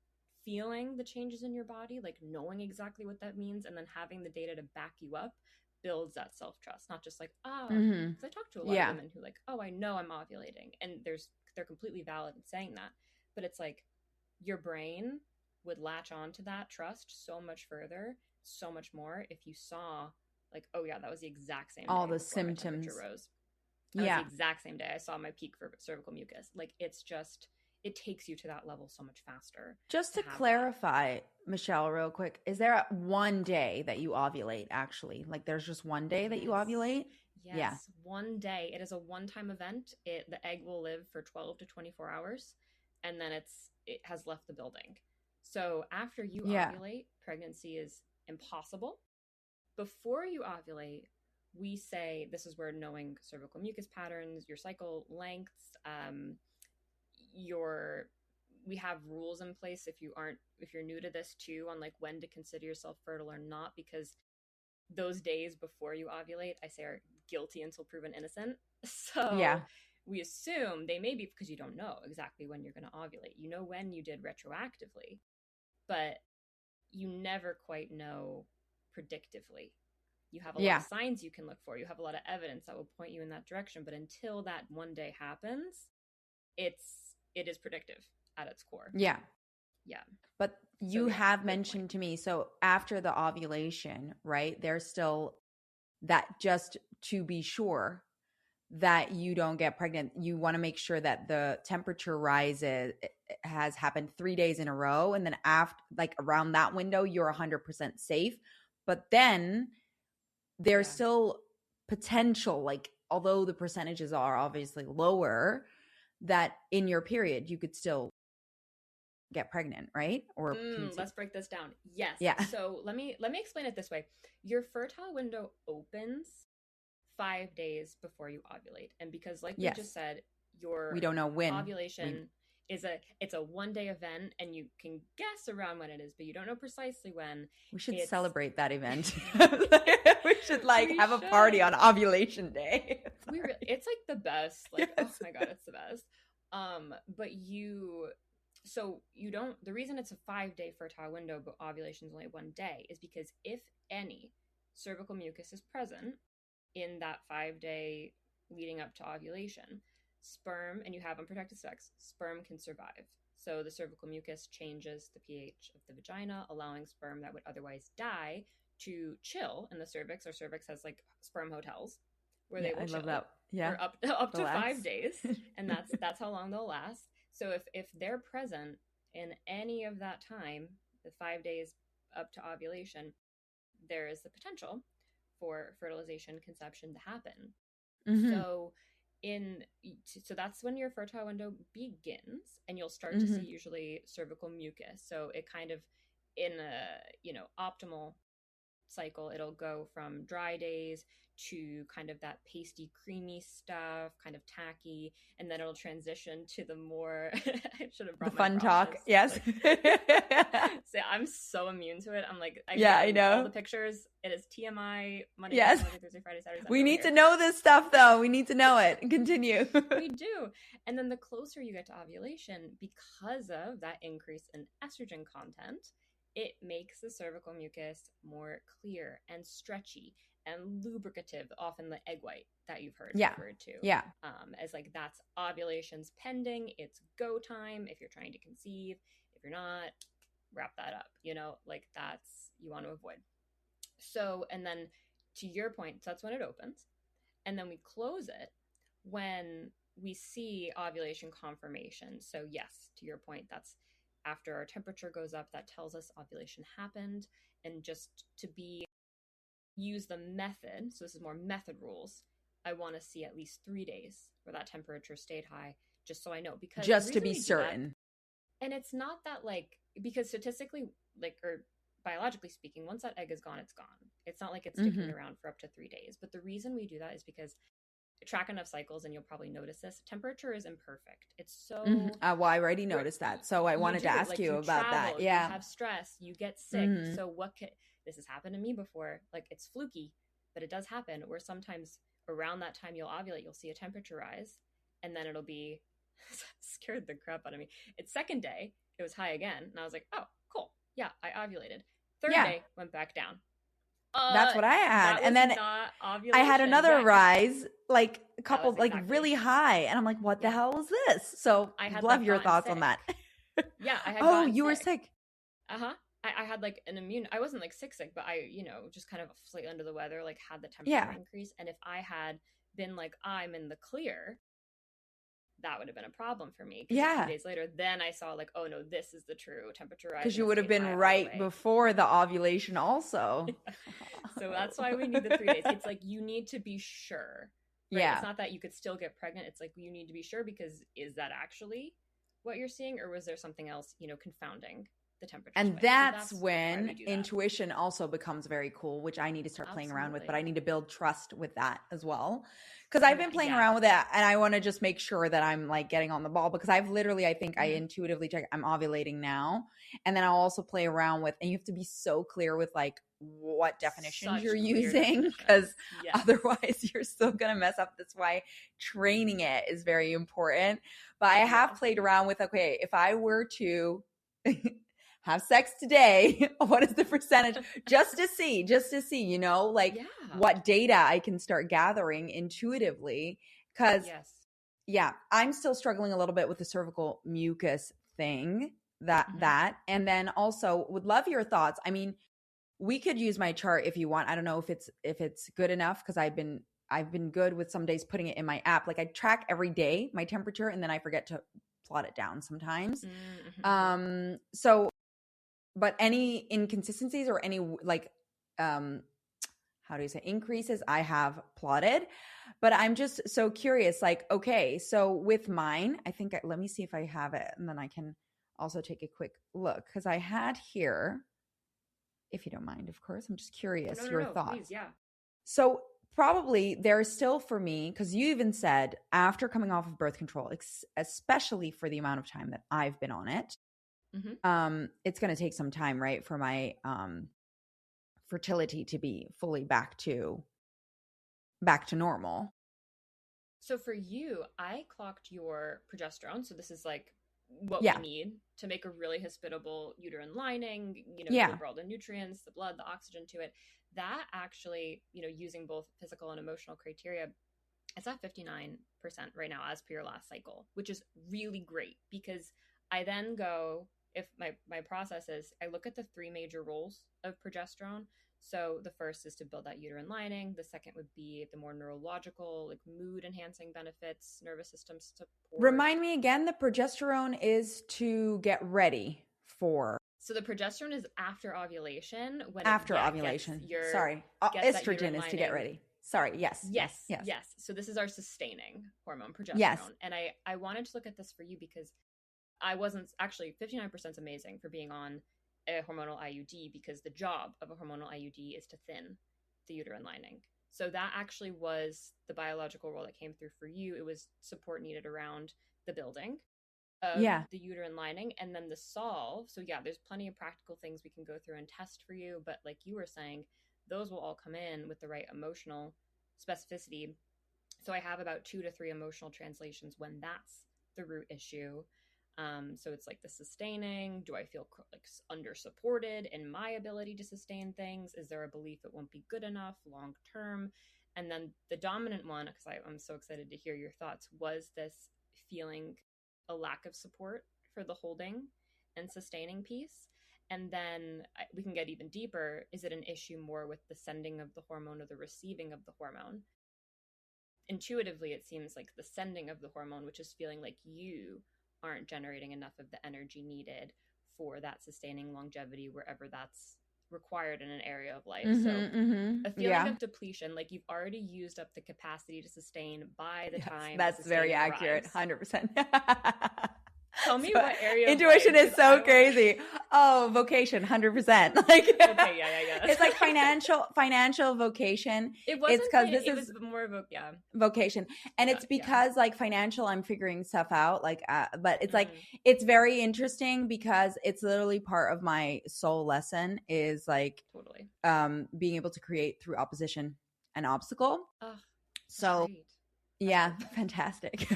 feeling the changes in your body, like knowing exactly what that means and then having the data to back you up builds that self-trust. Not just like, Mm-hmm. because I talk to a lot of Yeah. women who like, oh, I know I'm ovulating. And they're completely valid in saying that. But it's like your brain would latch on to that trust so much further, so much more if you saw like, oh yeah, that was the exact same All day the before my temperature symptoms. rose. That was the Yeah. exact same day I saw my peak for cervical mucus. Like it's just, it takes you to that level so much faster Just to to have that. clarify, Michelle, real quick, is there one day that you ovulate actually? Like there's just one day that you Yes. ovulate? Yeah. Yes. One day. It is a one-time event. The egg will live for 12 to 24 hours and then it has left the building. So after you Yeah. ovulate, pregnancy is impossible. Before you ovulate, we say this is where knowing cervical mucus patterns, your cycle lengths, your we have rules in place if you're new to this too on like when to consider yourself fertile or not, because those days before you ovulate, I say, are guilty until proven innocent. So Yeah. we assume they may be, because you don't know exactly when you're going to ovulate. You know when you did retroactively, but you never quite know predictively. You have a lot of signs you can look for. You have a lot of evidence that will point you in that direction. But until that one day happens, it is predictive at its core. Yeah. Yeah. But you have mentioned to me, so after the ovulation, right, there's still that, just to be sure that you don't get pregnant, you want to make sure that the temperature rise has happened 3 days in a row. And then after, like around that window, you're 100% safe. But then there's still potential, like, although the percentages are obviously lower, that in your period, you could still get pregnant, right? Or let's break this down. Yes. Yeah. So let me explain it this way. Your fertile window opens 5 days before you ovulate, and because, like we just said, we don't know when ovulation it's a 1 day event, and you can guess around when it is, but you don't know precisely when. We should celebrate that event. We should have a party on ovulation day. It's like the best. Like, yes. Oh my God, it's the best. But the reason it's a 5-day fertile window, but ovulation is only 1 day, is because if any cervical mucus is present in that 5-day leading up to ovulation, sperm, and you have unprotected sex, sperm can survive. So the cervical mucus changes the pH of the vagina, allowing sperm that would otherwise die to chill in the cervix. Our cervix has like sperm hotels where they will chill. I love that. Yeah. For up to 5 days. And that's how long they'll last. So if they're present in any of that time, the 5 days up to ovulation, there is the potential for fertilization, conception to happen. Mm-hmm. So that's when your fertile window begins, and you'll start to see usually cervical mucus. So it kind of, in a optimal cycle, it'll go from dry days to kind of that pasty, creamy stuff, kind of tacky, and then it'll transition to the more I should have brought the fun talk. Yes. So I'm so immune to it. I'm like, I know all the pictures. It is TMI Monday, Thursday, Friday, Saturday, Sunday. We need to know this stuff, though. We need to know it. Continue. We do. And then the closer you get to ovulation, because of that increase in estrogen content, it makes the cervical mucus more clear and stretchy and lubricative, often the egg white that you've heard referred to. Yeah. As like, that's ovulation's pending. It's go time if you're trying to conceive. If you're not, wrap that up. Like, that's, you want to avoid. So, and then to your point, so that's when it opens. And then we close it when we see ovulation confirmation. So yes, to your point, that's after our temperature goes up, that tells us ovulation happened. And just to use the method, so this is more method rules, I want to see at least 3 days where that temperature stayed high, just so I know. Because just to be certain. And it's not that, like, because statistically, like, or biologically speaking, once that egg is gone, it's gone. It's not like it's sticking around for up to 3 days. But the reason we do that is because track enough cycles, and you'll probably notice this, temperature is imperfect. It's so well, I already noticed that, so I wanted to ask you about that. You have stress, you get sick. So this has happened to me before. Like, it's fluky, but it does happen, where sometimes around that time you'll ovulate, you'll see a temperature rise, and then it'll be scared the crap out of me. It's second day, it was high again, and I was like, oh, cool, yeah, I ovulated. Third day went back down. That's what I had. And then I had another rise, like a couple, like really high. And I'm like, what the hell is this? So I love your thoughts on that. Yeah. I had you were sick. I had like an immune, I wasn't like sick, but I, just kind of slightly under the weather, like had the temperature increase. And if I had been like, I'm in the clear, that would have been a problem for me. Yeah. A few days later, then I saw like, oh no, this is the true temperature rise. Because you would have been right before the ovulation also. So that's why we need the 3 days. It's like, you need to be sure. Right? Yeah. It's not that you could still get pregnant. It's like, you need to be sure, because is that actually what you're seeing, or was there something else, confounding the temperature and swing. that's So when intuition also becomes very cool, which I need to start playing around with, but I need to build trust with that as well. Because I've been playing around with that, and I want to just make sure that I'm like getting on the ball, because I've literally, I think I intuitively check, I'm ovulating now. And then I'll also play around with, and you have to be so clear with like what definitions you're using, because otherwise you're still going to mess up. That's why training it is very important. But I have played around with, okay, if I were to have sex today, what is the percentage? just to see, you know, like what data I can start gathering intuitively. Because I'm still struggling a little bit with the cervical mucus thing, that. And then also would love your thoughts. I mean, we could use my chart if you want. I don't know if it's good enough, because I've been good with some days putting it in my app. Like I track every day my temperature, and then I forget to plot it down sometimes. So, but any inconsistencies or any like, how do you say, increases, I have plotted. But I'm just so curious, like, okay, so with mine, I think, let me see if I have it, and then I can also take a quick look, because I had here, if you don't mind, of course, I'm just curious, your thoughts. Please, So probably there's still, for me, because you even said after coming off of birth control, especially for the amount of time that I've been on it, it's going to take some time, right, for my fertility to be fully back to normal. So for you, I clocked your progesterone. So this is like what we need to make a really hospitable uterine lining, you know, give all the nutrients, the blood, the oxygen to it. That actually, you know, using both physical and emotional criteria, it's at 59% right now as per your last cycle, which is really great, because I then go, if my process is, I look at the three major roles of progesterone. So the first is to build that uterine lining. The second would be the more neurological, like mood enhancing benefits, nervous system support. Remind me again, the progesterone is to get ready for. So the progesterone is after ovulation. When after ovulation. Sorry. Estrogen is to get ready. Sorry. Yes. So this is our sustaining hormone, progesterone. And I wanted to look at this for you, because I wasn't actually, 59% is amazing for being on a hormonal IUD, because the job of a hormonal IUD is to thin the uterine lining. So that actually was the biological role that came through for you. It was support needed around the building of the uterine lining, and then the solve. So there's plenty of practical things we can go through and test for you. But like you were saying, those will all come in with the right emotional specificity. So I have about 2 to 3 emotional translations when that's the root issue. So it's like the sustaining. Do I feel like under supported in my ability to sustain things? Is there a belief it won't be good enough long term? And then the dominant one, because I'm so excited to hear your thoughts, was this feeling a lack of support for the holding and sustaining piece. And then we can get even deeper. Is it an issue more with the sending of the hormone or the receiving of the hormone? Intuitively, it seems like the sending of the hormone, which is feeling like you aren't generating enough of the energy needed for that sustaining longevity wherever that's required in an area of life. A feeling of depletion, like you've already used up the capacity to sustain by the time that's very accurate. 100%. Tell me what area intuition is so crazy. Oh, vocation, 100%. Like, okay, it's like financial vocation. It wasn't. It's because it was more of a vocation, and it's because like financial, I'm figuring stuff out. Like, but it's like it's very interesting, because it's literally part of my soul lesson is like being able to create through opposition and obstacle. So. Great. Yeah, fantastic.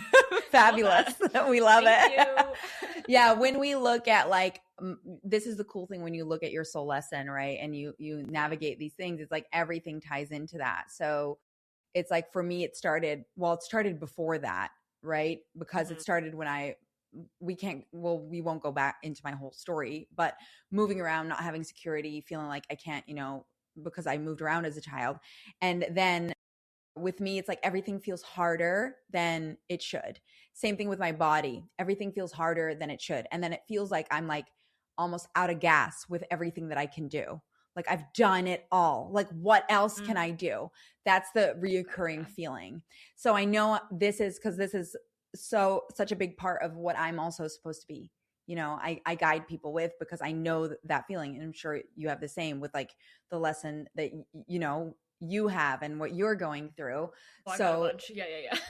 Fabulous. We love it. When we look at like, this is the cool thing when you look at your soul lesson, right? And you navigate these things, it's like everything ties into that. So it's like, for me, it started before that, right? Because it started when we won't go back into my whole story, but moving around, not having security, feeling like I can't, because I moved around as a child. And then with me, it's like everything feels harder than it should. Same thing with my body. Everything feels harder than it should. And then it feels like I'm like almost out of gas with everything that I can do. Like I've done it all. Like what else can I do? That's the reoccurring feeling. So I know this is because this is such a big part of what I'm also supposed to be I guide people with, because I know that feeling. And I'm sure you have the same with like the lesson that, you have and what you're going through. Oh, I so got a bunch.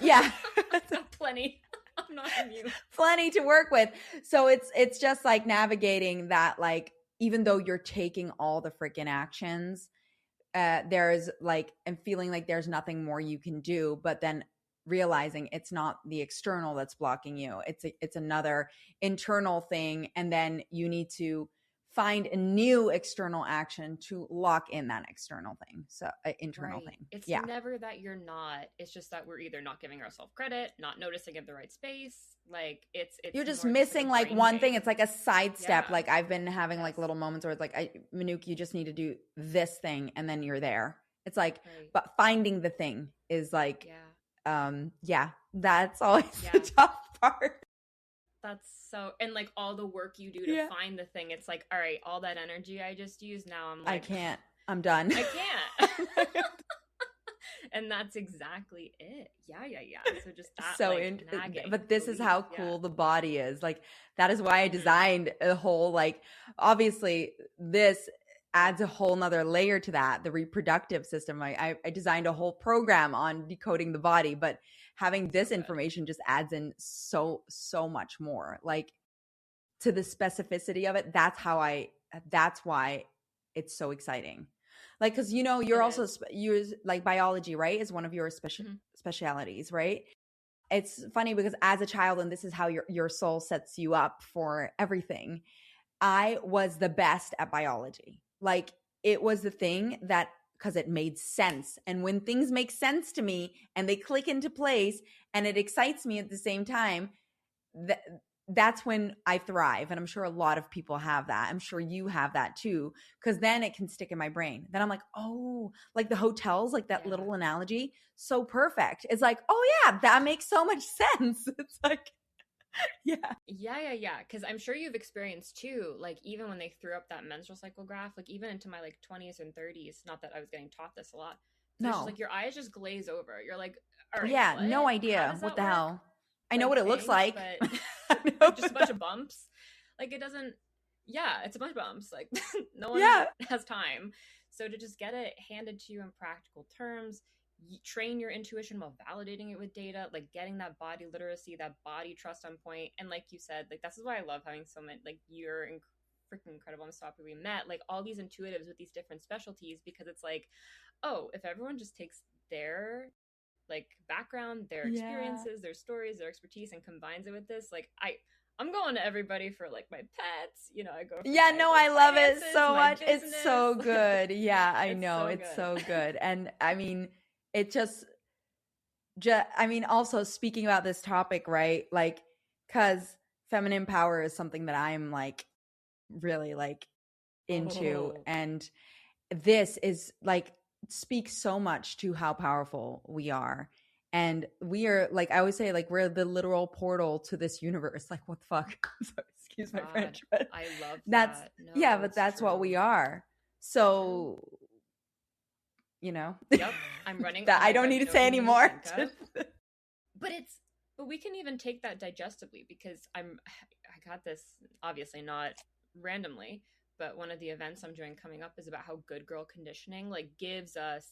yeah. I've got plenty. I'm not immune. Plenty to work with. So it's just like navigating that, like, even though you're taking all the freaking actions, there's like, and feeling like there's nothing more you can do, but then realizing it's not the external that's blocking you. It's another internal thing. And then you need to find a new external action to lock in that external thing. So internal thing. It's never that you're not. It's just that we're either not giving ourselves credit, not noticing in the right space. Like it's you're just missing like one thing. It's like a sidestep. Yeah. Like I've been having like little moments where it's like, Manouk, you just need to do this thing, and then you're there. It's like, but finding the thing is like, that's always the tough part. That's so, and like all the work you do to find the thing, it's like, all right, all that energy I just used, now I'm like, I can't. I'm done. I can't. And that's exactly it. Yeah. So just that, so nagging, but this is how cool the body is. Like, that is why I designed a whole, like, obviously this adds a whole nother layer to that, the reproductive system. I designed a whole program on decoding the body, but having this information just adds in so much more, like, to the specificity of it. That's why it's so exciting. Like, because you're also you're like, biology, right, is one of your specialities, right? It's funny because as a child, and this is how your soul sets you up for everything, I was the best at biology. Like, it was the thing that, because it made sense. And when things make sense to me and they click into place and it excites me at the same time, that's when I thrive. And I'm sure a lot of people have that. I'm sure you have that too, because then it can stick in my brain. Then I'm like, oh, like the hotels, like that little analogy, so perfect. It's like, oh yeah, that makes so much sense. It's like, yeah. Because I'm sure you've experienced too, like, even when they threw up that menstrual cycle graph, like even into my like 20s and 30s, not that I was getting taught this a lot. So it's just like your eyes just glaze over. You're like, all right, what? No idea what the hell. I know what it looks like, but like, just a bunch of bumps. Like, it doesn't. Yeah, it's a bunch of bumps. Like, no one has time. So to just get it handed to you in practical terms, train your intuition while validating it with data, like getting that body literacy, that body trust on point. And like you said, like, this is why I love having so many, like, you're freaking incredible. I'm so happy we met, like, all these intuitives with these different specialties, because it's like, oh, if everyone just takes their like background, their experiences, their stories, their expertise, and combines it with this, like, I'm going to everybody for like my pets, I go for I love it so much. Business. It's so good. I know. It's so good. And I mean, it just I mean, also speaking about this topic, right? Like, because feminine power is something that I'm like really like into. And this is like, speaks so much to how powerful we are. And we are, like, I always say, like, we're the literal portal to this universe. Like, what the fuck? Excuse my French, but I love that's that. No, but that's true. What we are. So, Yep, I'm running. That I don't need to say anymore. But we can even take that digestively, because I got this, obviously not randomly, but one of the events I'm doing coming up is about how good girl conditioning, like, gives us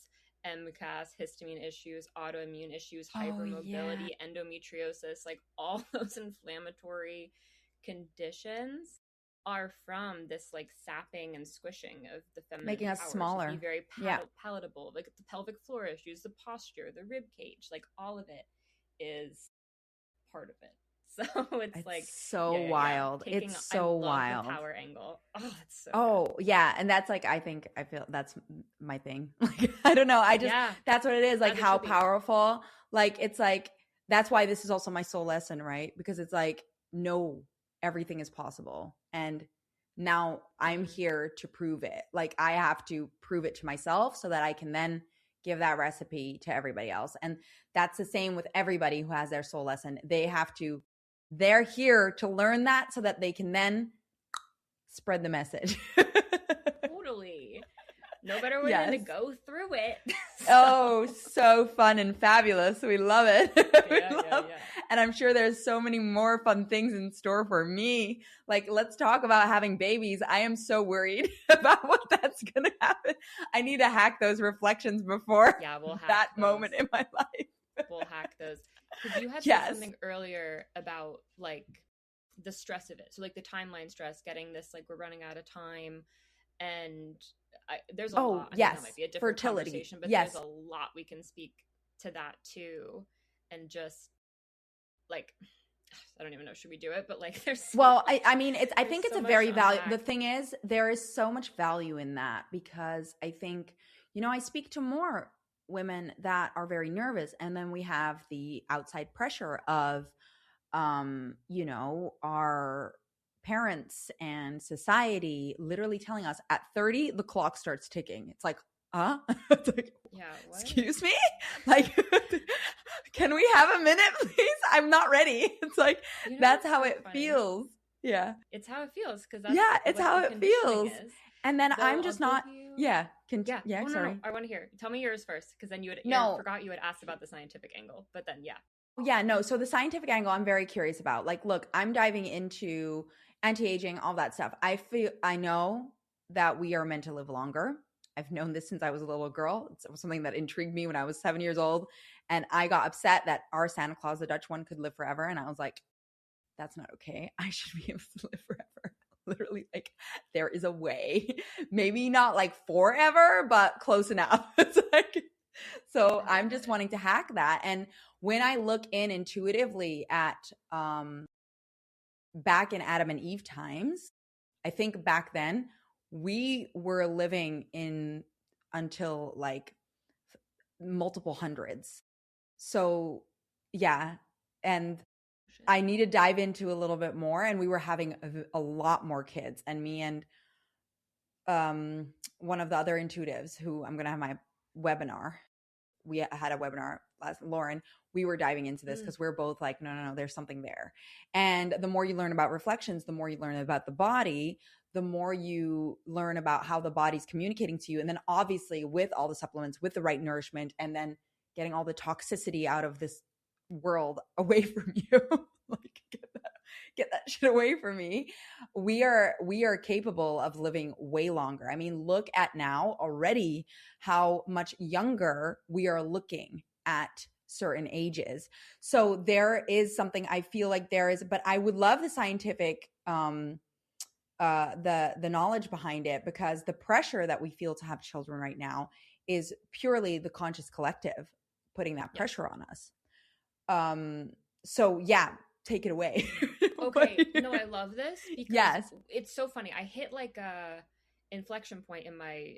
MCAS, histamine issues, autoimmune issues, hypermobility, endometriosis, like all those inflammatory conditions are from this like sapping and squishing of the feminine making us powers, smaller, be very palatable, like the pelvic floor issues, the posture, the rib cage, like all of it is part of it. So it's like so wild. It's so wild. The power angle. Oh, it's so good. And that's like, I feel that's my thing. Like, I don't know. I just that's what it is. Like, how powerful. Like, it's like, that's why this is also my soul lesson, right? Because it's like, no, everything is possible. And now I'm here to prove it. Like, I have to prove it to myself so that I can then give that recipe to everybody else. And that's the same with everybody who has their soul lesson. They're here to learn that so that they can then spread the message. Totally. No better way than to go through it. Oh, so fun and fabulous. We love it. Yeah. And I'm sure there's so many more fun things in store for me. Like, let's talk about having babies. I am so worried about what that's going to happen. I need to hack those reflections before we'll hack that those. moment in my life. We'll hack those. Because you had said something earlier about like the stress of it. So like the timeline stress, getting this, like we're running out of time. And there's a lot. I think that might be a different fertility conversation, but there's a lot we can speak to that too. And just like, I don't even know, should we do it? But like, there's I mean, I think it's a very valuable. The thing is, there is so much value in that, because I think, I speak to more women that are very nervous, and then we have the outside pressure of, our parents and society literally telling us at 30 the clock starts ticking. It's like, it's like, what? Excuse me, like, can we have a minute, please? I'm not ready. It's like, that's how it feels. Yeah, it's how it feels, because it's how it feels. And then I'm just not. Sorry. No, I want to hear. Tell me yours first, because then I forgot you had asked about the scientific angle, but then So the scientific angle I'm very curious about. Like, look, I'm diving into anti-aging, all that stuff. I know that we are meant to live longer. I've known this since I was a little girl. It's something that intrigued me when I was 7 years old. And I got upset that our Santa Claus, the Dutch one, could live forever. And I was like, that's not okay. I should be able to live forever. Literally, like, there is a way. Maybe not like forever, but close enough. It's like, so I'm just wanting to hack that. And when I look intuitively at back in Adam and Eve times, I think back then we were living in until like multiple hundreds. So and I need to dive into a little bit more. And we were having a lot more kids. And me and one of the other intuitives who I'm going to have my webinar. We had a webinar last, Lauren, we were diving into this because we're both like, no, there's something there. And the more you learn about reflections, the more you learn about the body, the more you learn about how the body's communicating to you. And then obviously with all the supplements, with the right nourishment, and then getting all the toxicity out of this world away from you, like get that shit away from me. We are capable of living way longer. I mean, look at now already how much younger we are looking at certain ages. So there is something I feel like there is, but I would love the scientific the knowledge behind it, because the pressure that we feel to have children right now is purely the conscious collective putting that pressure on us. So take it away. Okay. No, I love this because it's so funny. I hit like a inflection point in my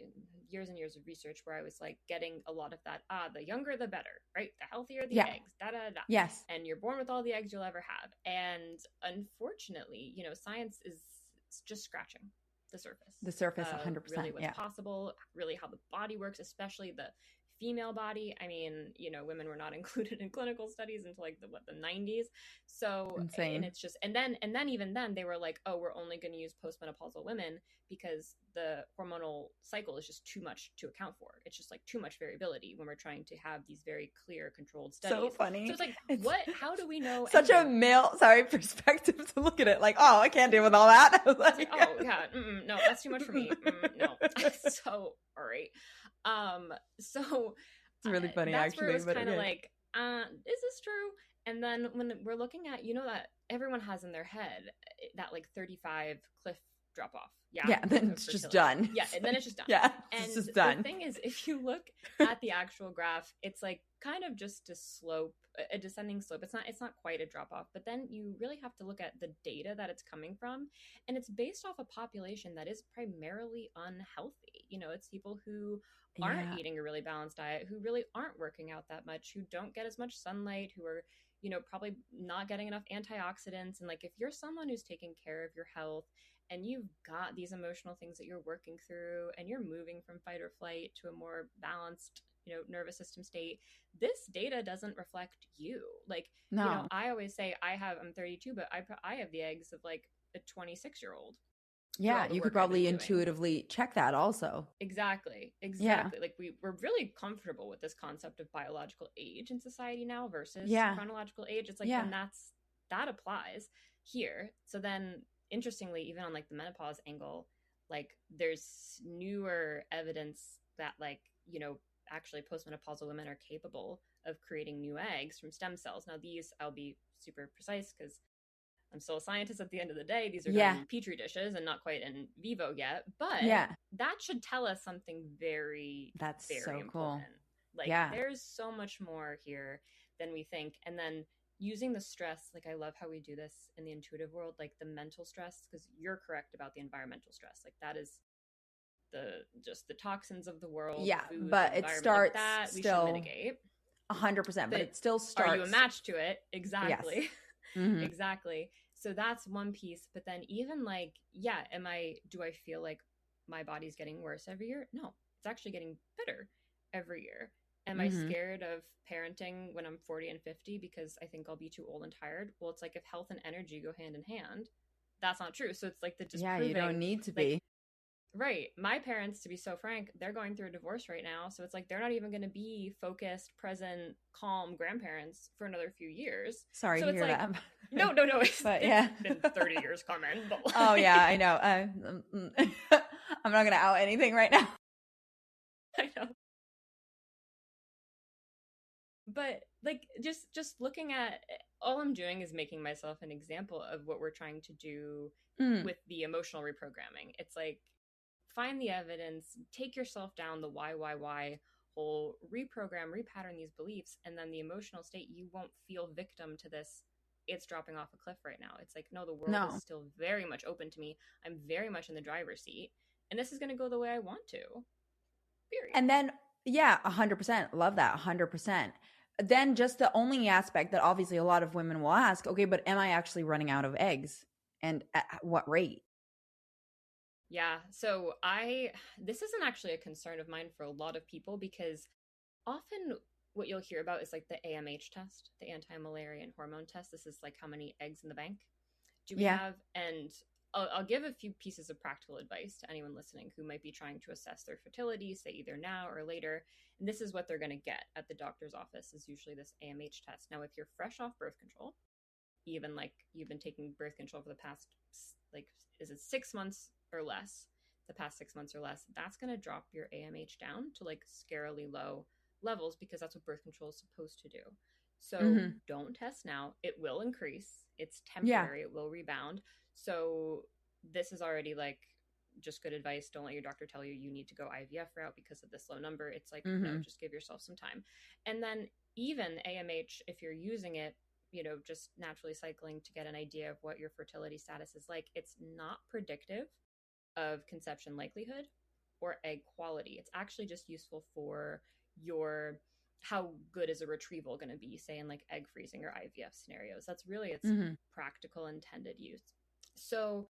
years and years of research where I was like getting a lot of that, the younger, the better, right? The healthier the eggs, Yes. And you're born with all the eggs you'll ever have. And unfortunately, science is just scratching the surface. 100%. Really what's possible, really how the body works, especially the female body. I mean, women were not included in clinical studies until like the 90s. So insane. And it's just, and then even then they were like, oh, we're only going to use postmenopausal women because the hormonal cycle is just too much to account for. It's just like too much variability when we're trying to have these very clear controlled studies. So funny. So it's like, how do we know? Such a male, perspective to look at it. Like, oh, I can't deal with all that. Like, oh yeah, no, that's too much for me. No. So, all right. So it's really funny, that's actually. Where it was kind of like, is this true? And then when we're looking at, that everyone has in their head that like 35 cliff drop off. Yeah. And then it's just done. Yeah. And then it's just done. Yeah. And it's just done. The thing is, if you look at the actual graph, it's like kind of just a descending slope. It's not quite a drop off, but then you really have to look at the data that it's coming from. And it's based off a population that is primarily unhealthy. It's people who aren't eating a really balanced diet, who really aren't working out that much, who don't get as much sunlight, who are, probably not getting enough antioxidants. And like, if you're someone who's taking care of your health and you've got these emotional things that you're working through and you're moving from fight or flight to a more balanced, nervous system state, this data doesn't reflect you. Like, no. I always say I'm 32, but I have the eggs of like a 26-year-old. through all the You could work I've been probably doing. intuitively check that also. Exactly. Like we're really comfortable with this concept of biological age in society now versus chronological age. It's like, then that applies here. So then, interestingly, even on like the menopause angle, like there's newer evidence that, like, you know, actually postmenopausal women are capable of creating new eggs from stem cells. Now, these, I'll be super precise because I'm still a scientist at the end of the day. These are done in petri dishes and not quite in vivo yet. But that should tell us something very, very so important. Cool. Like, there's so much more here than we think. And then using the stress, like, I love how we do this in the intuitive world, like the mental stress, because you're correct about the environmental stress. Like, that is just the toxins of the world. Yeah, food, but it starts like that, still we should mitigate. 100%, but it still starts. Are you a match to it? Exactly. Yes. Mm-hmm. Exactly. So that's one piece. But then even like, do I feel like my body's getting worse every year? No, it's actually getting better every year. Am I scared of parenting when I'm 40 and 50 because I think I'll be too old and tired? Well, it's like, if health and energy go hand in hand, that's not true. So it's like you don't need to be. Right. My parents, to be so frank, they're going through a divorce right now. So it's like, they're not even going to be focused, present, calm grandparents for another few years. Sorry to hear that. No. It's been 30 years coming. But like... Oh, yeah, I know. I'm not going to out anything right now. I know. But like, just looking at, all I'm doing is making myself an example of what we're trying to do with the emotional reprogramming. It's like, find the evidence, take yourself down the why whole, reprogram, repattern these beliefs, and then the emotional state, you won't feel victim to this. It's dropping off a cliff right now. It's like, no, the world is still very much open to me. I'm very much in the driver's seat, and this is going to go the way I want to. Period. And then, 100%. Love that. 100%. Then just the only aspect that obviously a lot of women will ask, okay, but am I actually running out of eggs? And at what rate? Yeah. So this isn't actually a concern of mine for a lot of people, because often what you'll hear about is like the AMH test, the anti-Mullerian hormone test. This is like, how many eggs in the bank do we have? And I'll give a few pieces of practical advice to anyone listening who might be trying to assess their fertility, say either now or later. And this is what they're going to get at the doctor's office, is usually this AMH test. Now, if you're fresh off birth control, even like you've been taking birth control for the past, like, is it 6 months or less, the past 6 months or less, that's going to drop your AMH down to like scarily low levels, because that's what birth control is supposed to do. So don't test now. It will increase. It's temporary. It will rebound. So this is already like just good advice. Don't let your doctor tell you you need to go IVF route because of this low number. It's like, no, just give yourself some time. And then even AMH, if you're using it, you know, just naturally cycling to get an idea of what your fertility status is like, it's not predictive of conception likelihood or egg quality. It's actually just useful for your, how good is a retrieval going to be, say in like egg freezing or IVF scenarios. That's really its practical intended use. So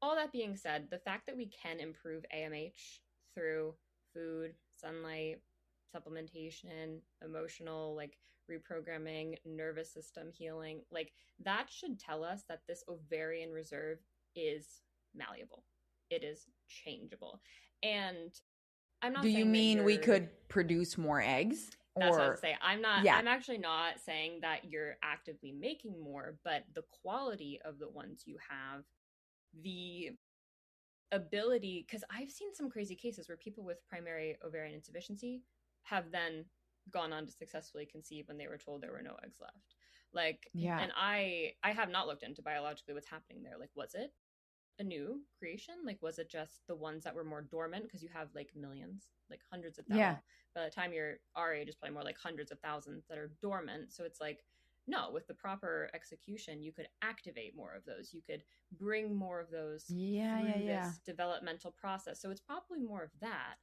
all that being said, the fact that we can improve AMH through food, sunlight, supplementation, emotional, like reprogramming, nervous system healing, like that should tell us that this ovarian reserve is malleable. It is changeable. And I'm not saying, do you mean we could produce more eggs? That's what I was saying. I'm actually not saying that you're actively making more, but the quality of the ones you have, the ability, because I've seen some crazy cases where people with primary ovarian insufficiency have then gone on to successfully conceive when they were told there were no eggs left. Like, and I have not looked into biologically what's happening there. Like, was it a new creation? Like, was it just the ones that were more dormant? Because you have like millions, like hundreds of thousands. By the time you're our age, it's probably more like hundreds of thousands that are dormant. So it's like, no, with the proper execution, you could activate more of those. You could bring more of those through this developmental process. So it's probably more of that.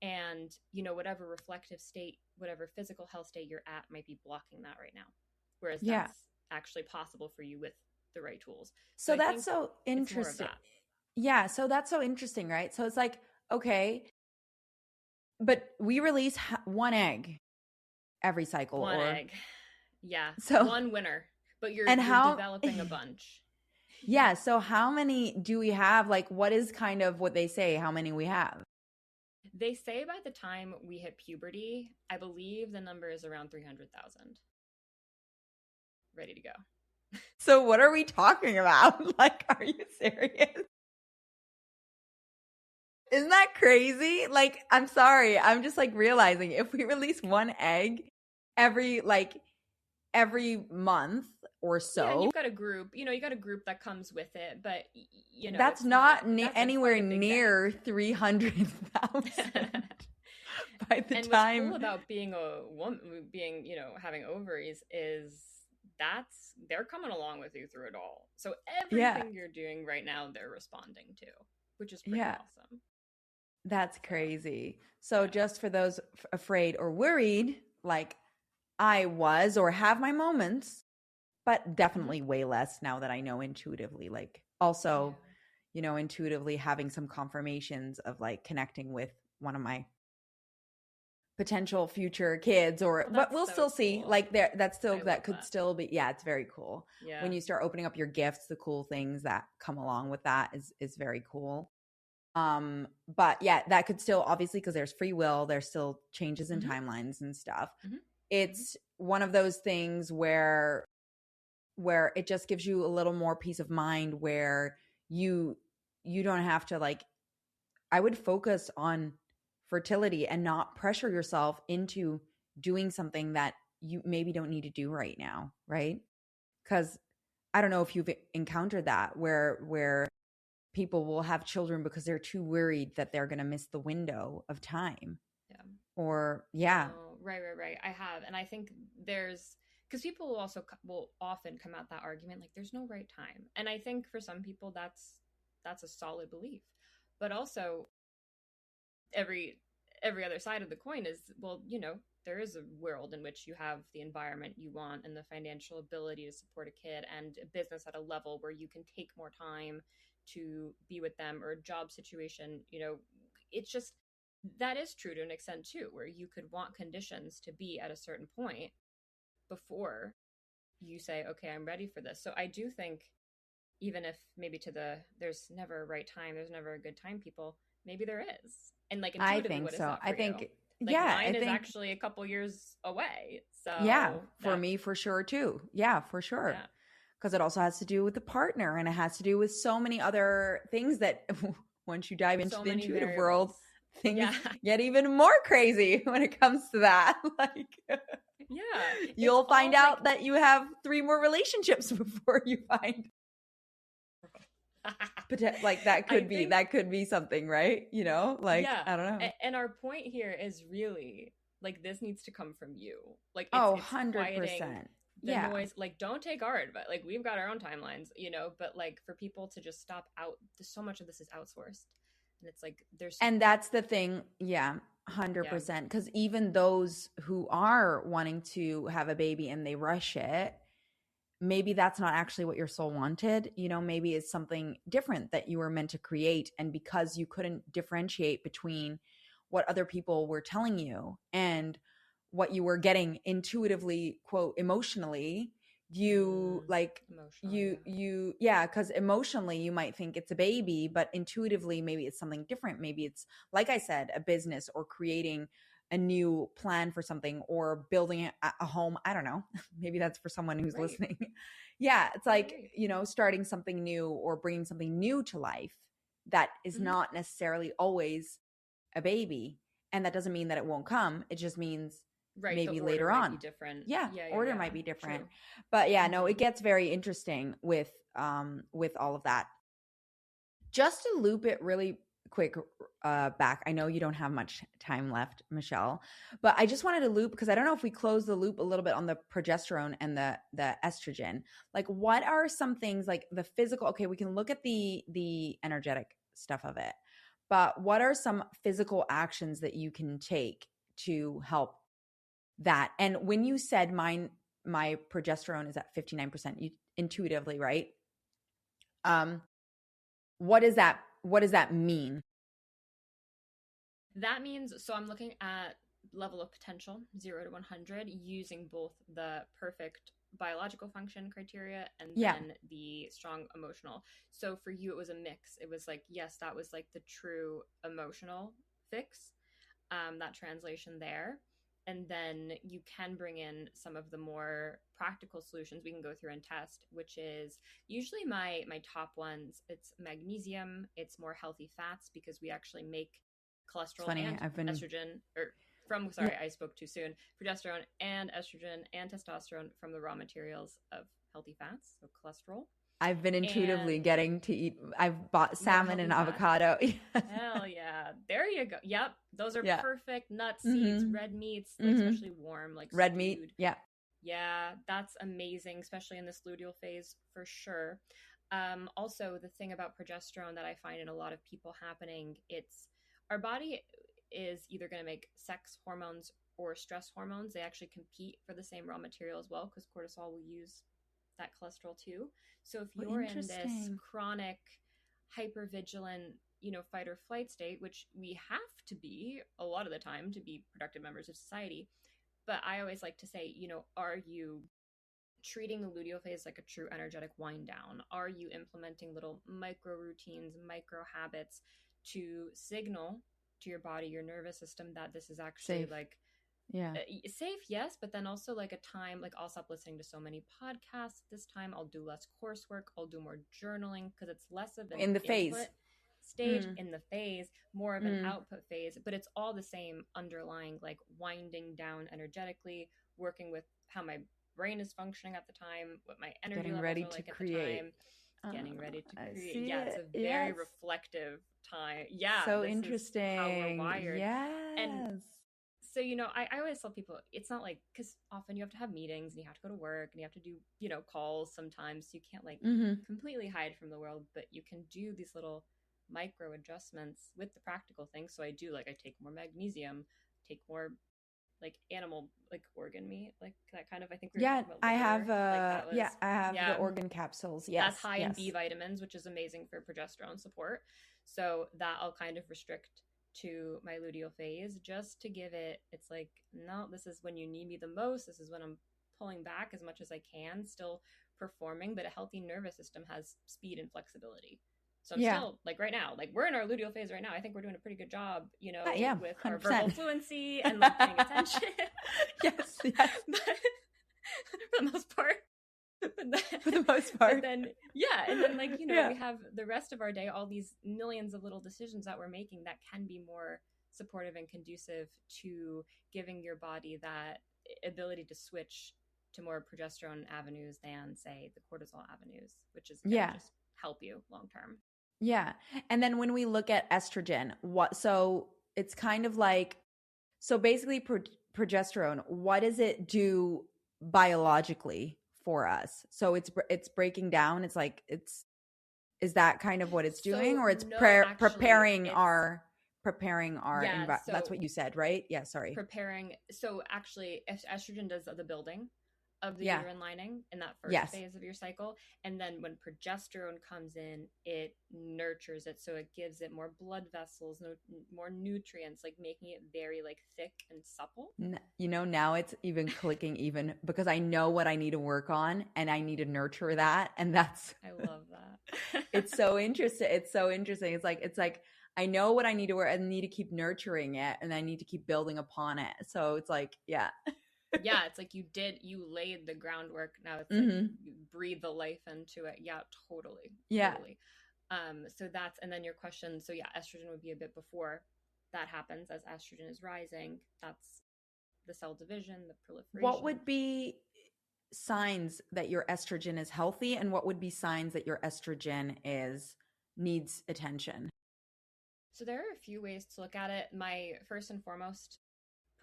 And, you know, whatever reflective state, whatever physical health state you're at might be blocking that right now. Whereas that's actually possible for you with the right tools. So that's so interesting. Yeah. So that's so interesting, right? So it's like, okay, but we release one egg every cycle. One egg. Yeah. So one winner, but you're developing a bunch. Yeah. So how many do we have? Like, what is kind of what they say, how many we have? They say by the time we hit puberty, I believe the number is around 300,000 ready to go. So what are we talking about? Like, are you serious? Isn't that crazy? Like, I'm sorry. I'm just like realizing if we release one egg every every month or Yeah, and so, you've got a group, you got a group that comes with it, but that's it's not, not that's quite anywhere a big near bank. 300,000 by the And what's cool time. about being a woman, being, having ovaries is they're coming along with you through it all. So Yeah. everything you're doing right now, they're responding to, which is pretty Yeah. awesome. That's So, crazy. So yeah. just for those afraid or worried, like I was or have my moments, but Hmm. definitely way less now that I know intuitively. Like also, Yeah. intuitively having some confirmations of like connecting with one of my potential future kids or Oh, but that's we'll so still see. cool. Like that I love could that. still be, yeah, it's very cool. When Yeah. you start opening up your gifts, the cool things that come along with that is very cool. But yeah, that could still obviously because there's free will, there's still changes in Hmm. timelines and stuff. Hmm. Hmm. It's one of those things where it just gives you a little more peace of mind where you you don't have to like I would focus on fertility and not pressure yourself into doing something that you maybe don't need to do right now, right? Cuz I don't know if you've encountered that where people will have children because they're too worried that they're going to miss the window of time. Yeah. Or yeah, No, right. I have, and I think there's because people will also will often come at that argument like there's no right time, and I think for some people that's a solid belief, but also every every other side of the coin is, well, there is a world in which you have the environment you want and the financial ability to support a kid and a business at a level where you can take more time to be with them, or a job situation. It's just, that is true to an extent too, where you could want conditions to be at a certain point before you say, okay, I'm ready for this. So I do think, even if maybe there's never a right time, there's never a good time, people, maybe there is. And like I intuitively, think what is so. that I for you? think Like yeah, I mine is think actually a couple years away. yeah, So for me for sure too. Yeah, for sure. yeah. Because it also has to do with the partner and it has to do with so many other things that once you dive into So the many intuitive world, variables. things Yeah. get even more crazy when it comes to that. Like Yeah. It's you'll find all like, out that you have three more relationships before you find like I think, that could be something, right? Like yeah. I don't know. And our point here is really like this needs to come from you. Like it's Oh, it's quieting 100%. the Yeah. noise. Like don't take our advice. Like we've got our own timelines, but like for people to just stop out, so much of this is outsourced. And it's like there's, And that's the thing. Yeah, yeah, 100%. Because even those who are wanting to have a baby and they rush it, maybe that's not actually what your soul wanted. Maybe it's something different that you were meant to create. And because you couldn't differentiate between what other people were telling you and what you were getting intuitively, quote, emotionally, you like, emotionally, yeah. yeah, because emotionally you might think it's a baby, but intuitively maybe it's something different. Maybe it's, like I said, a business or creating a new plan for something or building a home. I don't know. Maybe that's for someone who's Right. listening. Yeah, it's like, Right. starting something new or bringing something new to life that is Hmm. not necessarily always a baby. And that doesn't mean that it won't come. It just means Right. The maybe order later might be on. different. Yeah, Yeah, yeah, order yeah. might be different. True. But yeah, no, Hmm. it gets very interesting with all of that. Just to loop it really quick back. I know you don't have much time left, Michelle, but I just wanted to loop because I don't know if we close the loop a little bit on the progesterone and the estrogen. Like, what are some things like the physical? Okay, we can look at the energetic stuff of it, but what are some physical actions that you can take to help that? And when you said my progesterone is at 59%, you intuitively, right? Um, what does that mean? That means, so I'm looking at level of potential, 0 to 100, using both the perfect biological function criteria and then the strong emotional. So for you, it was a mix. It was like, yes, that was like the true emotional fix, that translation there. And then you can bring in some of the more practical solutions we can go through and test, which is usually my top ones. It's magnesium, it's more healthy fats, because we actually make cholesterol and estrogen, or from, sorry, I spoke too soon, progesterone and estrogen and testosterone from the raw materials of healthy fats, so cholesterol. I've been intuitively getting to eat. I've bought salmon and avocado. Hell yeah. There you go. Yep. Those are perfect. Nuts, seeds, red meats, like especially warm, like red stewed meat. Yeah. Yeah, that's amazing, especially in this luteal phase for sure. Also, the thing about progesterone that I find in a lot of people happening, it's our body is either going to make sex hormones or stress hormones. They actually compete for the same raw material as well, because cortisol will use that cholesterol too. So if you're in this chronic hypervigilant, fight or flight state, which we have to be a lot of the time to be productive members of society, but I always like to say, are you treating the luteal phase like a true energetic wind down? Are you implementing little micro routines, micro habits to signal to your body, your nervous system, that this is actually safe. Like safe, yes, but then also like a time, like I'll stop listening to so many podcasts this time. I'll do less coursework. I'll do more journaling, because it's less of an in the phase stage, in the phase, more of an output phase, but it's all the same underlying, like winding down energetically, working with how my brain is functioning at the time, what my energy levels are like at the time, getting ready to create. Yeah, it's a very reflective time. Yeah, so interesting. How we're wired. Yes. And so, I always tell people, it's not like, because often you have to have meetings and you have to go to work and you have to do, calls sometimes. So you can't like completely hide from the world, but you can do these little micro adjustments with the practical things. So I do, like, I take more magnesium, take more like animal, like organ meat, like that kind of, I think we were talking about liver, I have like I have the organ capsules. Yes, that's high in B vitamins, which is amazing for progesterone support. So that I'll kind of restrict to my luteal phase, just to give it, it's like, no, this is when you need me the most, this is when I'm pulling back as much as I can, still performing, but a healthy nervous system has speed and flexibility. So I'm still, like right now, like we're in our luteal phase right now. I think we're doing a pretty good job, with 100%. Our verbal fluency and like paying attention. yes. But, for the most part. For the most part. And then like, we have the rest of our day, all these millions of little decisions that we're making that can be more supportive and conducive to giving your body that ability to switch to more progesterone avenues than, say, the cortisol avenues, which is going to just help you long term. Yeah. And then when we look at estrogen, so it's kind of like, so basically progesterone, what does it do biologically for us? So it's breaking down. It's like, is that kind of what it's doing, or it's preparing our environment? So that's what you said, right? Yeah. Sorry. Preparing. So actually estrogen does the building of the uterine lining in that first phase of your cycle. And then when progesterone comes in, it nurtures it. So it gives it more blood vessels, more nutrients, like making it very like thick and supple. Now it's even clicking even because I know what I need to work on and I need to nurture that. And that's, I love that. It's so interesting. It's so interesting. It's like, I know what I need to work. I need to keep nurturing it and I need to keep building upon it. So it's like, yeah, it's like you laid the groundwork. Now it's like you breathe the life into it. Yeah, totally. Yeah. Totally. So that's, and then your question. So yeah, estrogen would be a bit before that happens. As estrogen is rising, that's the cell division, the proliferation. What would be signs that your estrogen is healthy, and what would be signs that your estrogen needs attention? So there are a few ways to look at it. My first and foremost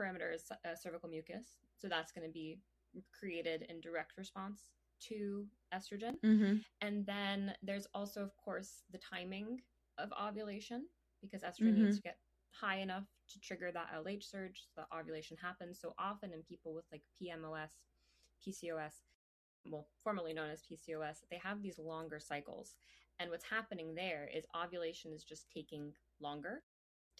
parameter is cervical mucus. So that's going to be created in direct response to estrogen. And then there's also, of course, the timing of ovulation, because estrogen needs to get high enough to trigger that LH surge so that ovulation happens. So often in people with like PMOS, PCOS, well, formerly known as PCOS, they have these longer cycles. And what's happening there is ovulation is just taking longer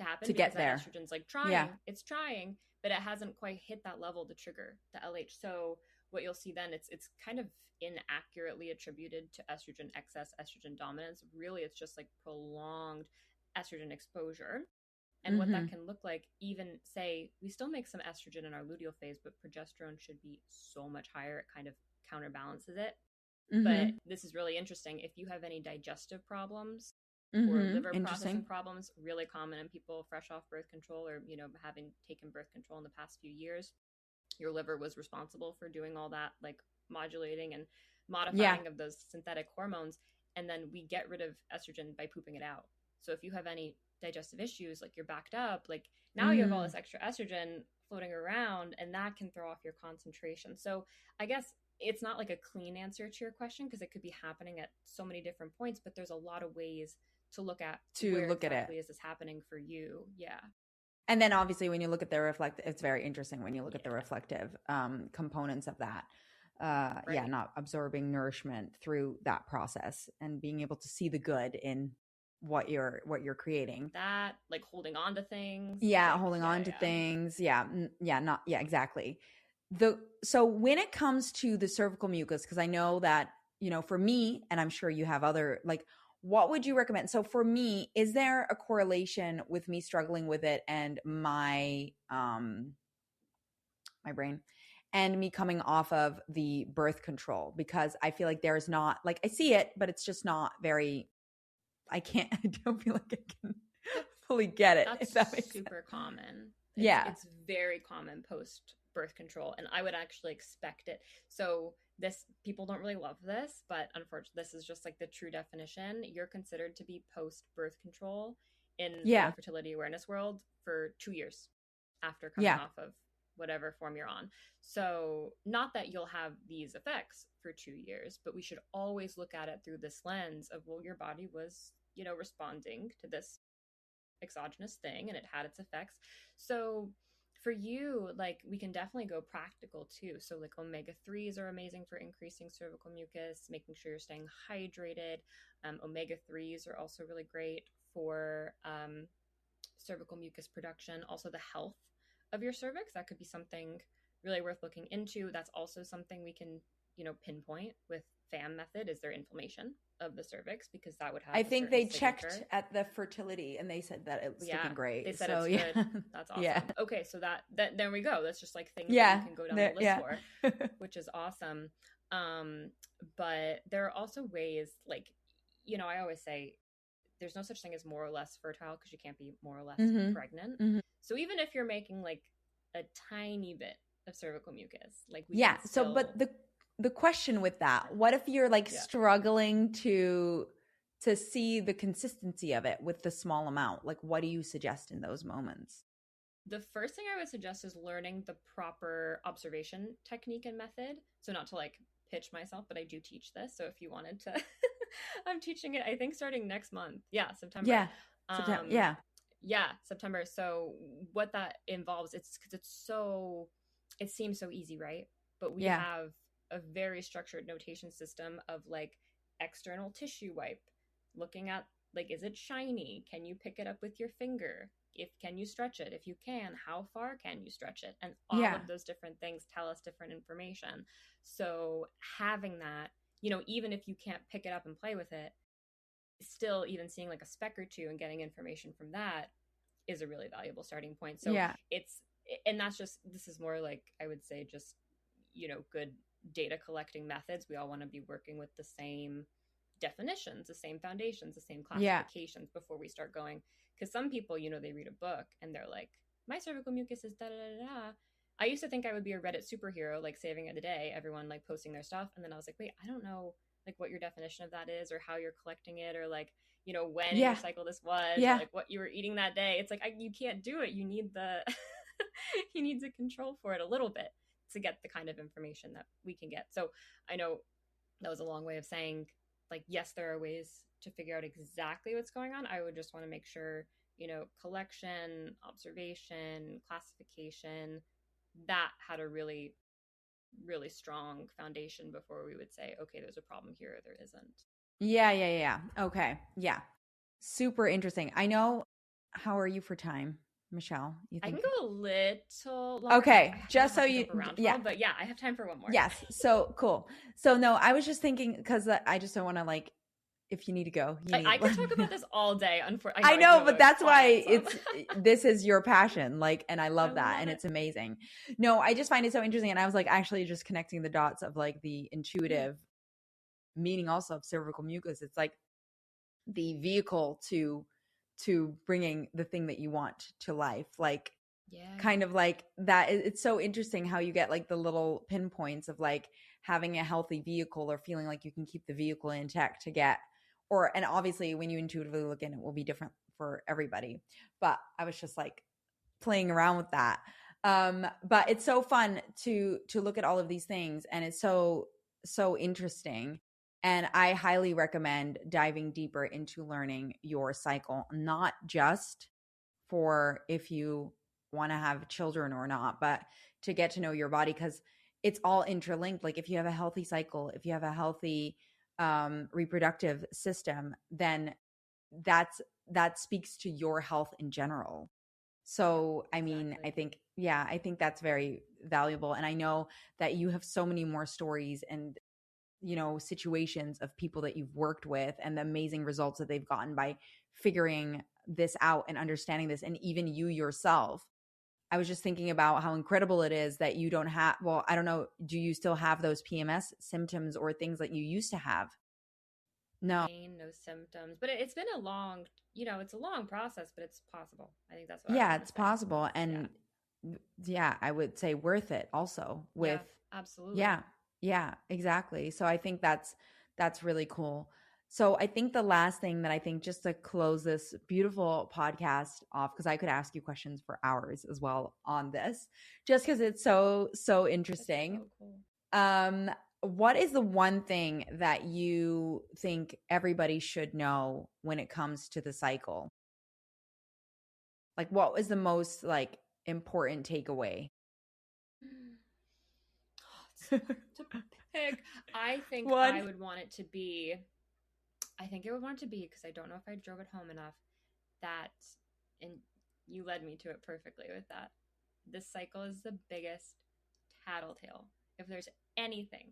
to happen to because get there. estrogen's like trying, it's trying, but it hasn't quite hit that level to trigger the LH. So what you'll see then, it's kind of inaccurately attributed to estrogen excess, estrogen dominance. Really, it's just like prolonged estrogen exposure. And what that can look like, even say we still make some estrogen in our luteal phase, but progesterone should be so much higher, it kind of counterbalances it. But this is really interesting. If you have any digestive problems or liver processing problems, really common in people fresh off birth control or, you know, having taken birth control in the past few years, your liver was responsible for doing all that, like modulating and modifying of those synthetic hormones. And then we get rid of estrogen by pooping it out. So if you have any digestive issues, like you're backed up, like now you have all this extra estrogen floating around, and that can throw off your concentration. So I guess it's not like a clean answer to your question, because it could be happening at so many different points, but there's a lot of ways to look at where exactly is this happening for you. Yeah. And then obviously when you look at the reflective, it's very interesting when you look at the reflective components of that. Not absorbing nourishment through that process and being able to see the good in what you're creating. That, like holding on to things. Yeah, holding on to things. Exactly. So when it comes to the cervical mucus, because I know that, you know, for me, and I'm sure you have other, like, what would you recommend? So for me, is there a correlation with me struggling with it and my brain and me coming off of the birth control? Because I feel like there's not, like, I see it, but it's just not very, I don't feel like I can fully get it. That's if that makes super common. It's very common post birth control, and I would actually expect it. So this, people don't really love this, but unfortunately this is just like the true definition. You're considered to be post birth control in the fertility awareness world for 2 years after coming off of whatever form you're on. So not that you'll have these effects for 2 years, but we should always look at it through this lens of, well, your body was, you know, responding to this exogenous thing and it had its effects. So for you, like, we can definitely go practical too. So like omega-3s are amazing for increasing cervical mucus, making sure you're staying hydrated. Omega-3s are also really great for cervical mucus production. Also the health of your cervix, that could be something really worth looking into. That's also something we can, you know, pinpoint with FAM method. Is there inflammation of the cervix? Because that would have, I think they checked at the fertility and they said that it's looking great. They said it's good. That's awesome. Okay, so that there we go. That's just like things that you can go down the list for, which is awesome. But there are also ways, like, you know, I always say there's no such thing as more or less fertile, because you can't be more or less pregnant. So even if you're making like a tiny bit of cervical mucus, like but the question with that, what if you're like struggling to see the consistency of it with the small amount? Like, what do you suggest in those moments? The first thing I would suggest is learning the proper observation technique and method. So not to like pitch myself, but I do teach this. So if you wanted to, I'm teaching it, I think starting next month. September. September. So what that involves, it's because it seems so easy, right? But we have a very structured notation system of like external tissue wipe, looking at like, is it shiny? Can you pick it up with your finger? Can you stretch it? If you can, how far can you stretch it? And all of those different things tell us different information. So having that, you know, even if you can't pick it up and play with it, still even seeing like a speck or two and getting information from that is a really valuable starting point. So this is more like, I would say, just, you know, good data collecting methods. We all want to be working with the same definitions, the same foundations, the same classifications before we start going. Because some people, you know, they read a book and they're like, my cervical mucus is da da da da. I used to think I would be a Reddit superhero, like saving it the day, everyone like posting their stuff. And then I was like, wait, I don't know like what your definition of that is, or how you're collecting it, or like, you know, when in your cycle this was, or, like what you were eating that day. It's like, you can't do it. You need you need to control for it a little bit to get the kind of information that we can get. So I know that was a long way of saying, like, yes, there are ways to figure out exactly what's going on. I would just want to make sure, you know, collection, observation, classification, that had a really, really strong foundation before we would say, okay, there's a problem here or there isn't. Yeah. Okay. Yeah. Super interesting. I know how are you for time, Michelle? You I think? can go a little longer. Okay, I just so have to you, jump around yeah. tomorrow, but yeah, I have time for one more. Yes. So cool. So no, I was just thinking because I just don't want to like, if you need to go, you need. I could talk about this all day. I I do know, have but a that's why client, so this is your passion, like, and I I love that, love and it. it's amazing. No, I just find it so interesting, and I was like actually just connecting the dots of like the Hmm. intuitive meaning also of cervical mucus. It's like the vehicle to bringing the thing that you want to life, like Yeah. kind of like that. It's so interesting how you get like the little pinpoints of like having a healthy vehicle or feeling like you can keep the vehicle intact to get, or, and obviously when you intuitively look in, it will be different for everybody, but I was just like playing around with that. But it's so fun to look at all of these things, and it's so interesting, and I highly recommend diving deeper into learning your cycle, not just for if you want to have children or not, but to get to know your body, because it's all interlinked. Like if you have a healthy cycle, if you have a healthy reproductive system, then that speaks to your health in general. Yeah, So I mean, exactly. I think that's very valuable, and I know that you have so many more stories and situations of people that you've worked with and the amazing results that they've gotten by figuring this out and understanding this, and even you yourself. I was just thinking about how incredible it is that you don't have, well, I don't know, do you still have those PMS symptoms or things that you used to have? No. Pain, no symptoms, but it's been a long, it's a long process, but it's possible. I think that's what I Yeah, want to it's say. possible, Yeah. and yeah, I would say worth it also Yeah, with, absolutely. yeah, yeah, exactly. So I think that's really cool. So I think the last thing that I think, just to close this beautiful podcast off, because I could ask you questions for hours as well on this, just because it's so It's interesting. so cool. Um, what is the one thing that you think everybody should know when it comes to the cycle? Like, what was the most like important takeaway? It's so hard to pick. I think One. I would want it to be, I think it would want it to be, because I don't know if I drove it home enough, that, and you led me to it perfectly with that. This cycle is the biggest tattletale. If there's anything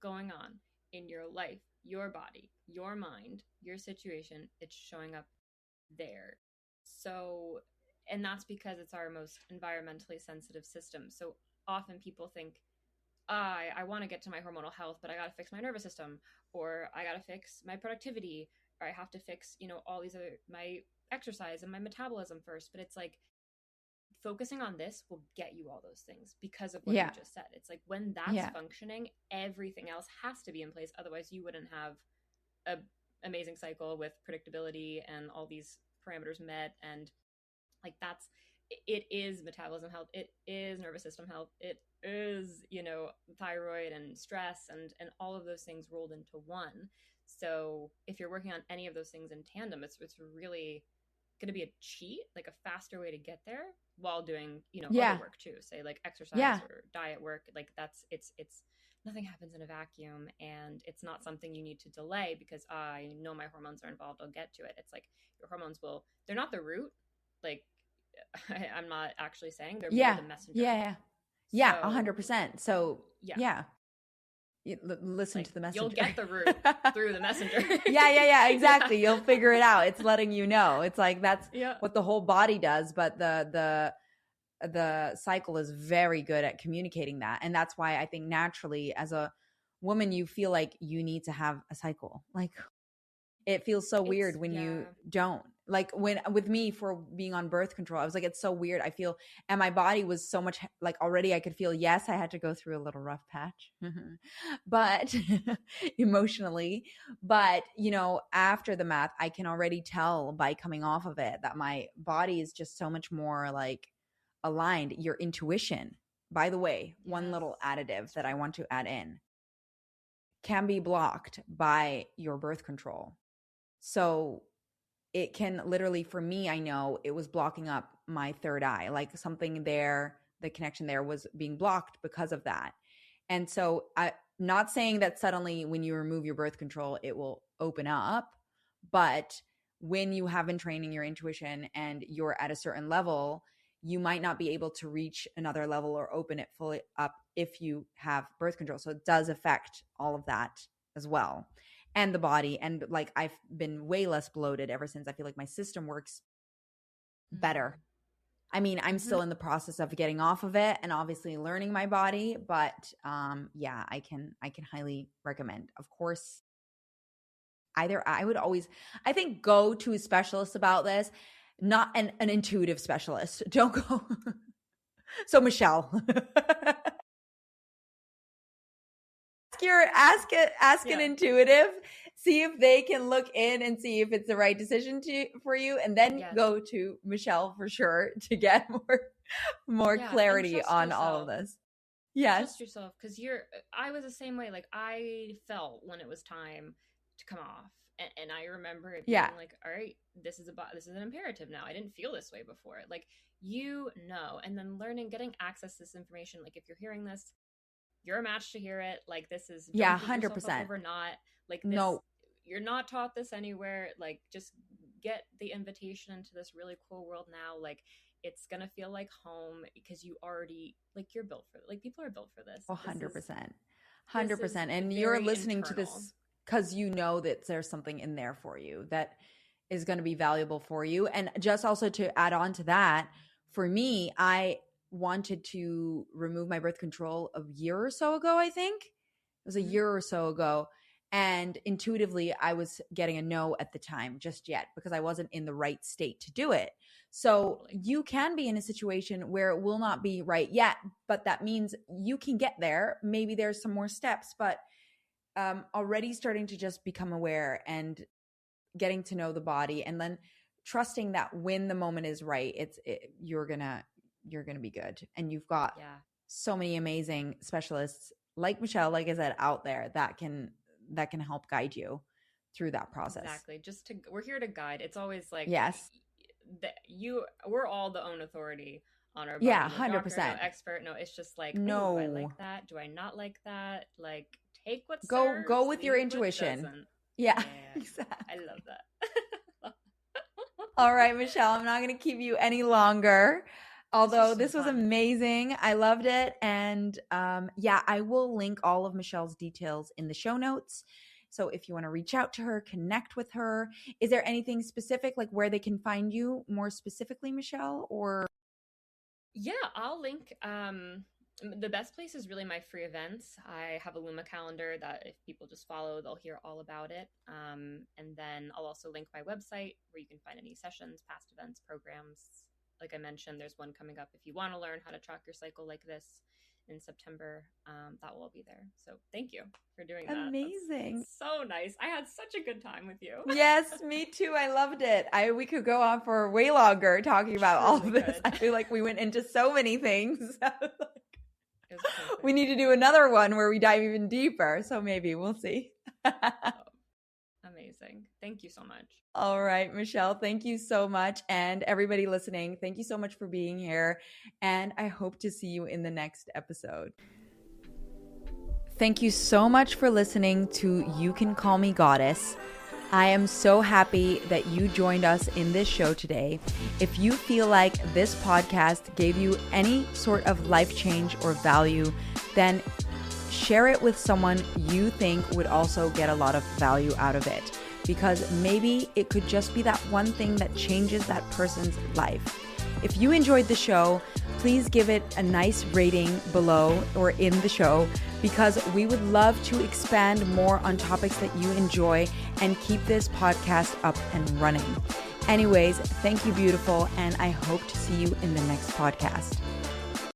going on in your life, your body, your mind, your situation, it's showing up there. So, and that's because it's our most environmentally sensitive system. So often people think, I want to get to my hormonal health, but I got to fix my nervous system, or I got to fix my productivity, or I have to fix, all these other, my exercise and my metabolism first. But it's like, focusing on this will get you all those things because of what you Yeah. just said. It's like when that's Yeah. functioning, everything else has to be in place. Otherwise, you wouldn't have a amazing cycle with predictability and all these parameters met. And like that's, it is metabolism health, it is nervous system health, it is, thyroid and stress and all of those things rolled into one. So if you're working on any of those things in tandem, it's really going to be a cheat, like a faster way to get there while doing, other Yeah. work too, say like exercise Yeah. or diet work. Like that's, it's nothing happens in a vacuum, and it's not something you need to delay because I know my hormones are involved, I'll get to it. It's like your hormones will, they're not the root. Like I'm not actually saying, they're more Yeah. the messenger. Yeah. Yeah. So 100%. So yeah, yeah. Listen like to the you'll messenger. get the root through the messenger. Yeah. Exactly. Yeah. You'll figure it out. It's letting you know. It's like that's Yeah. what the whole body does, but the cycle is very good at communicating that. And that's why I think naturally as a woman you feel like you need to have a cycle. Like it feels so weird It's, when yeah. you don't. Like when with me for being on birth control, I was like, it's so weird. I feel, and my body was so much like already I could feel, yes, I had to go through a little rough patch, but emotionally, but after the math, I can already tell by coming off of it that my body is just so much more like aligned. Your intuition, by the way, one Yes. little additive that I want to add in, can be blocked by your birth control. So it can literally, for me, I know it was blocking up my third eye, like something there, the connection there was being blocked because of that. And so I'm not saying that suddenly when you remove your birth control, it will open up, but when you have been training your intuition and you're at a certain level, you might not be able to reach another level or open it fully up if you have birth control. So it does affect all of that as well. And the body. And like, I've been way less bloated ever since. I feel like my system works better. I mean, I'm still in the process of getting off of it and obviously learning my body, but yeah, I can highly recommend. Of course, I would always, I think, go to a specialist about this, not an intuitive specialist. Don't go. So Michelle, ask an intuitive, see if they can look in and see if it's the right decision for you, and then go to Michelle for sure to get more clarity on all of this. Yes. Trust yourself, because I was the same way. Like, I felt when it was time to come off. And I remember it being like, all right, this is an imperative now. I didn't feel this way before. Like, and then getting access to this information. Like, if you're hearing this, you're a match to hear it. Like, this is 100% over not like this. No, you're not taught this anywhere. Like, just get the invitation into this really cool world now. Like, it's gonna feel like home, because you already, like, you're built for, like, people are built for this. 100%. And you're listening to this because you know that there's something in there for you that is going to be valuable for you. And just also to add on to that, for me, I wanted to remove my birth control a year or so ago, I think. It was a year or so ago. And intuitively, I was getting a no at the time just yet, because I wasn't in the right state to do it. So you can be in a situation where it will not be right yet, but that means you can get there. Maybe there's some more steps, but already starting to just become aware and getting to know the body, and then trusting that when the moment is right, you're gonna be good. And you've got so many amazing specialists like Michelle, like I said, out there that can help guide you through that process. Exactly. We're here to guide. It's always like, we're all the own authority on our body. Yeah, 100%. Doctor, no expert. No, it's just like, no, do I like that? Do I not like that? Like, take what serves, go with your intuition. Yeah, exactly. I love that. All right, Michelle, I'm not going to keep you any longer. Although this was amazing. I loved it. And I will link all of Michelle's details in the show notes. So if you want to reach out to her, connect with her. Is there anything specific, like where they can find you more specifically, Michelle? Or I'll link. The best place is really my free events. I have a Luma calendar that if people just follow, they'll hear all about it. And then I'll also link my website where you can find any sessions, past events, programs. Like I mentioned, there's one coming up if you want to learn how to track your cycle like this in September. That will all be there. So thank you for doing that. Amazing. That's so nice. I had such a good time with you. Yes, me too. I loved it. We could go on for way longer talking about all of this. I feel like we went into so many things. We need to do another one where we dive even deeper. So maybe we'll see. Amazing. Thank you so much. All right, Michelle, thank you so much. And everybody listening, thank you so much for being here. And I hope to see you in the next episode. Thank you so much for listening to You Can Call Me Goddess. I am so happy that you joined us in this show today. If you feel like this podcast gave you any sort of life change or value, then share it with someone you think would also get a lot of value out of it, because maybe it could just be that one thing that changes that person's life. If you enjoyed the show, please give it a nice rating below or in the show, because we would love to expand more on topics that you enjoy and keep this podcast up and running. Anyways, thank you, beautiful, and I hope to see you in the next podcast.